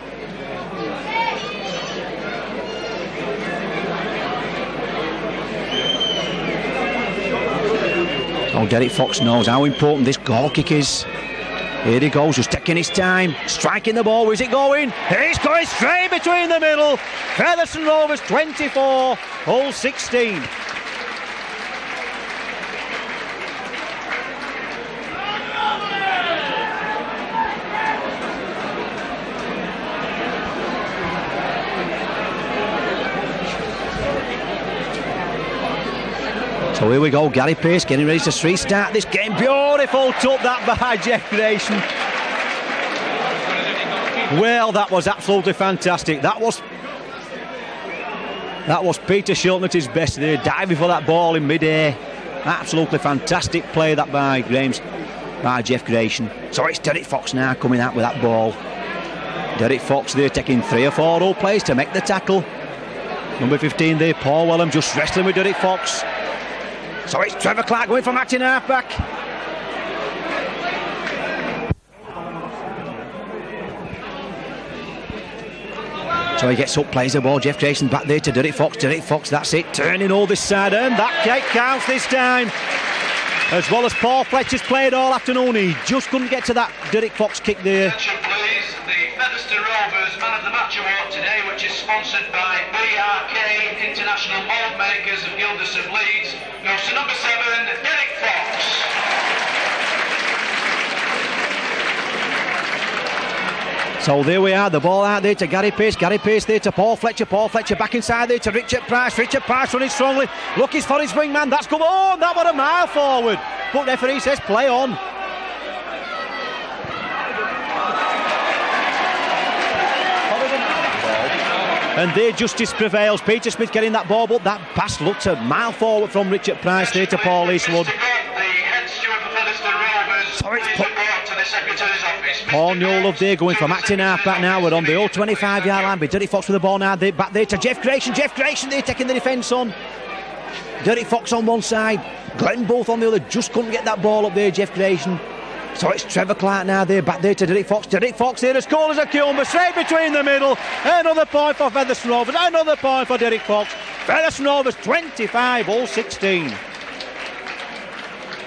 Oh, Derek Fox knows how important this goal kick is. Here he goes, just taking his time, striking the ball. Where's it going? It's going straight between the middle. Featherstone Rovers 24, Hull 16. So here we go, Gary Pearce getting ready to restart this game. Beautiful tuck that by Jeff Grayson. Well, that was absolutely fantastic. That was Peter Shilton at his best there, diving for that ball in mid-air. Absolutely fantastic play that by Jeff Grayson. So it's Derek Fox now coming out with that ball. Derek Fox there taking 3 or 4 Hull players to make the tackle. Number 15 there, Paul Wellham, just wrestling with Derek Fox. So it's Trevor Clark going from acting half-back. So he gets up, plays the ball. Jeff Grayson back there to Derek Fox. Derek Fox, that's it, turning all this side, and that kick counts this time. As well as Paul Fletcher's played all afternoon, he just couldn't get to that Derek Fox kick there. Attention please, the Featherstone Rovers Man of the Match Award today, which is sponsored by BRK International Mould Makers of Guilders of Leeds, goes to number 7, Derek Fox. So there we are, the ball out there to Gary Pearce there to Paul Fletcher back inside there to Richard Price running strongly, looking for his wingman, that's good, oh, that was a mile forward, but referee says play on. And there justice prevails. Peter Smith getting that ball, but that pass looked a mile forward from Richard Price there to Paul Eastwood. Paul Newell there going from acting half-back now. We're on the old 25-yard line with Derek Fox with the ball now. Back there to Jeff Grayson there taking the defence on. Derek Fox on one side, Glenn Booth on the other. Just couldn't get that ball up there, Jeff Grayson. So it's Trevor Clark now there, back there to Derek Fox. Derek Fox there, as cool as a cucumber, straight between the middle. Another point for Featherstone Rovers, another point for Derek Fox. Featherstone Rovers 25, all 16.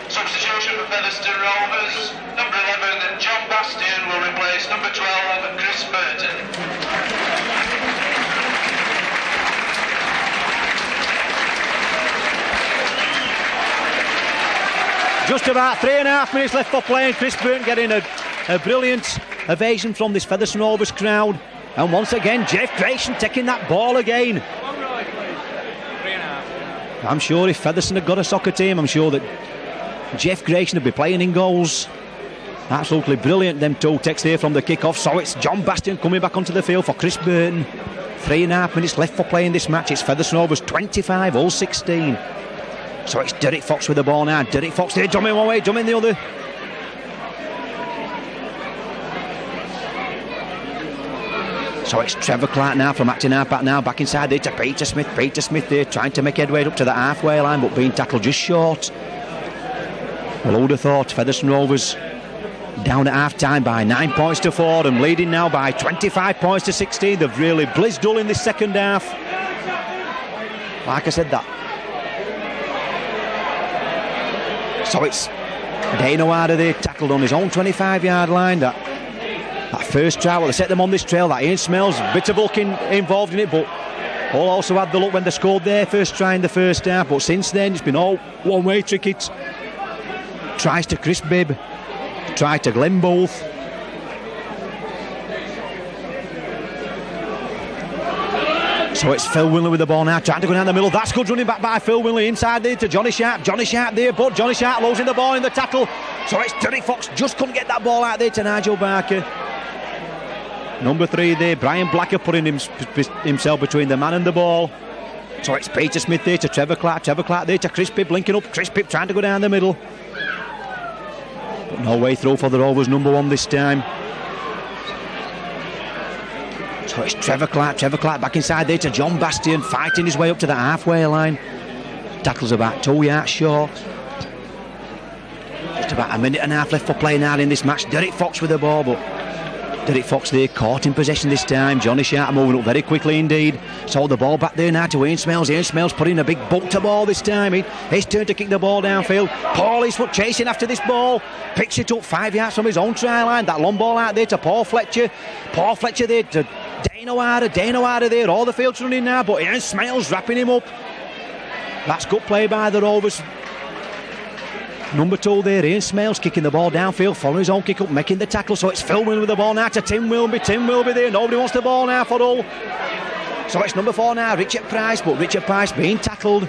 Substitution for Featherstone Rovers. Number 11, John Bastian will replace number 12, Chris Burton. Just about 3.5 minutes left for playing. Chris Burton getting a brilliant ovation from this Featherstone Rovers crowd. And once again, Jeff Grayson taking that ball again. I'm sure if Featherstone had got a soccer team, I'm sure that Jeff Grayson would be playing in goals. Absolutely brilliant, them two takes there from the kick-off. So it's John Bastian coming back onto the field for Chris Burton. 3.5 minutes left for playing this match. It's Featherstone Rovers 25, all 16. So it's Derek Fox with the ball now. Derek Fox there, jumping one way, jumping the other. So it's Trevor Clark now from acting half-back now, back inside there to Peter Smith. Peter Smith there trying to make headway up to the halfway line, but being tackled just short. Well, who would have thought Featherstone Rovers down at half-time by 9 points to 4 and leading now by 25 points to 16. They've really blizzed dull in this second half. Like I said, that. So it's Dano Harder there, tackled on his own 25-yard line. That first try, well, they set them on this trail. That Ian Smells, bit of luck involved in it, but Hull also had the luck when they scored their first try in the first half. But since then, it's been all one-way tickets. Tries to Chris Bibb, try to Glenn Booth. So it's Phil Winley with the ball now, trying to go down the middle. That's good running back by Phil Winley, inside there to Johnny Sharp. Johnny Sharp there, but Johnny Sharp losing the ball in the tackle. So it's Derek Fox, just couldn't get that ball out there to Nigel Barker. Number 3 there, Brian Blacker putting himself between the man and the ball. So it's Peter Smith there to Trevor Clark. Trevor Clark there to Chris Bibb, linking up. Chris Bibb trying to go down the middle. But no way through for the Rovers, number 1 this time. So it's Trevor Clark back inside there to John Bastian, fighting his way up to the halfway line. Tackle's about 2 yards short. Just about a minute and a half left for play now in this match. Derek Fox with the ball, but Derek Fox there caught in possession this time. Johnny Sharp moving up very quickly indeed. So the ball back there now to Ian Smells. Ian Smells putting a big bump to ball this time. His turn to kick the ball downfield. Paul Eastwood chasing after this ball. Picks it up 5 yards from his own try line. That long ball out there to Paul Fletcher. Paul Fletcher there to Dano Harder there. All the field's running now, but Ian Smells wrapping him up. That's good play by the Rovers. Number 2 there, Ian Smells kicking the ball downfield, following his own kick up, making the tackle. So it's Phil Wilby with the ball now to Tim Wilby. Tim Wilby there, nobody wants the ball now for Hull. So it's number 4 now, Richard Price, but Richard Price being tackled.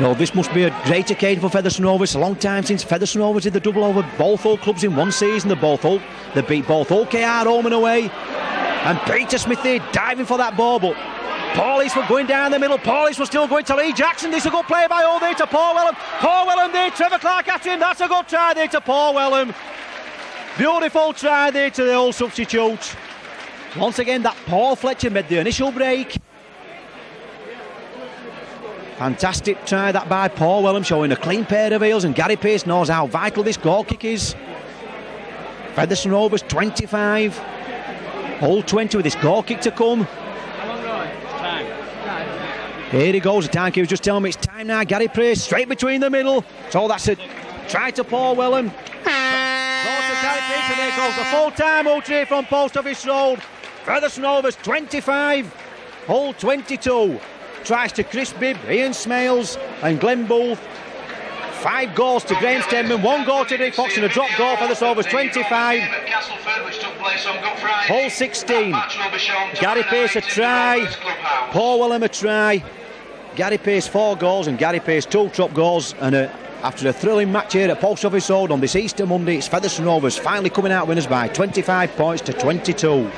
Well, this must be a great occasion for Featherstone Rovers. It's a long time since Featherstone Rovers did the double over both Hull clubs in one season. They beat both Hull KR home and away. And Peter Smith there diving for that ball, but Paul Eastwood going down the middle. Paul Eastwood still going to Lee Jackson. This is a good play by Hull there to Paul Wellham. Paul Wellham there, Trevor Clark after him. That's a good try there to Paul Wellham. Beautiful try there to the Hull substitute. Once again, that Paul Fletcher made the initial break. Fantastic try that by Paul Wellham, showing a clean pair of heels, and Gary Pearce knows how vital this goal kick is. Featherstone Rovers 25, Hull 20 with this goal kick to come. Here he goes, the timekeeper's just telling me it's time now. Gary Pearce straight between the middle. So that's a try to Paul Wellham. Goes to Gary Pearce, and there goes the full time out here from Post Office Road. Featherstone Rovers 25, Hull 22. Tries to Chris Bibb, Ian Smales and Glenn Booth. 5 goals to Graham Stenman, 1 goal to Derek Fox, and a drop goal for the Rovers 25. Hull 16. Gary Pearce a try. Paul Wellham a try. Gary Pearce 4 goals and Gary Pearce 2 drop goals. And after a thrilling match here at Post Office Road on this Easter Monday, it's Featherstone Rovers finally coming out winners by 25 points to 22.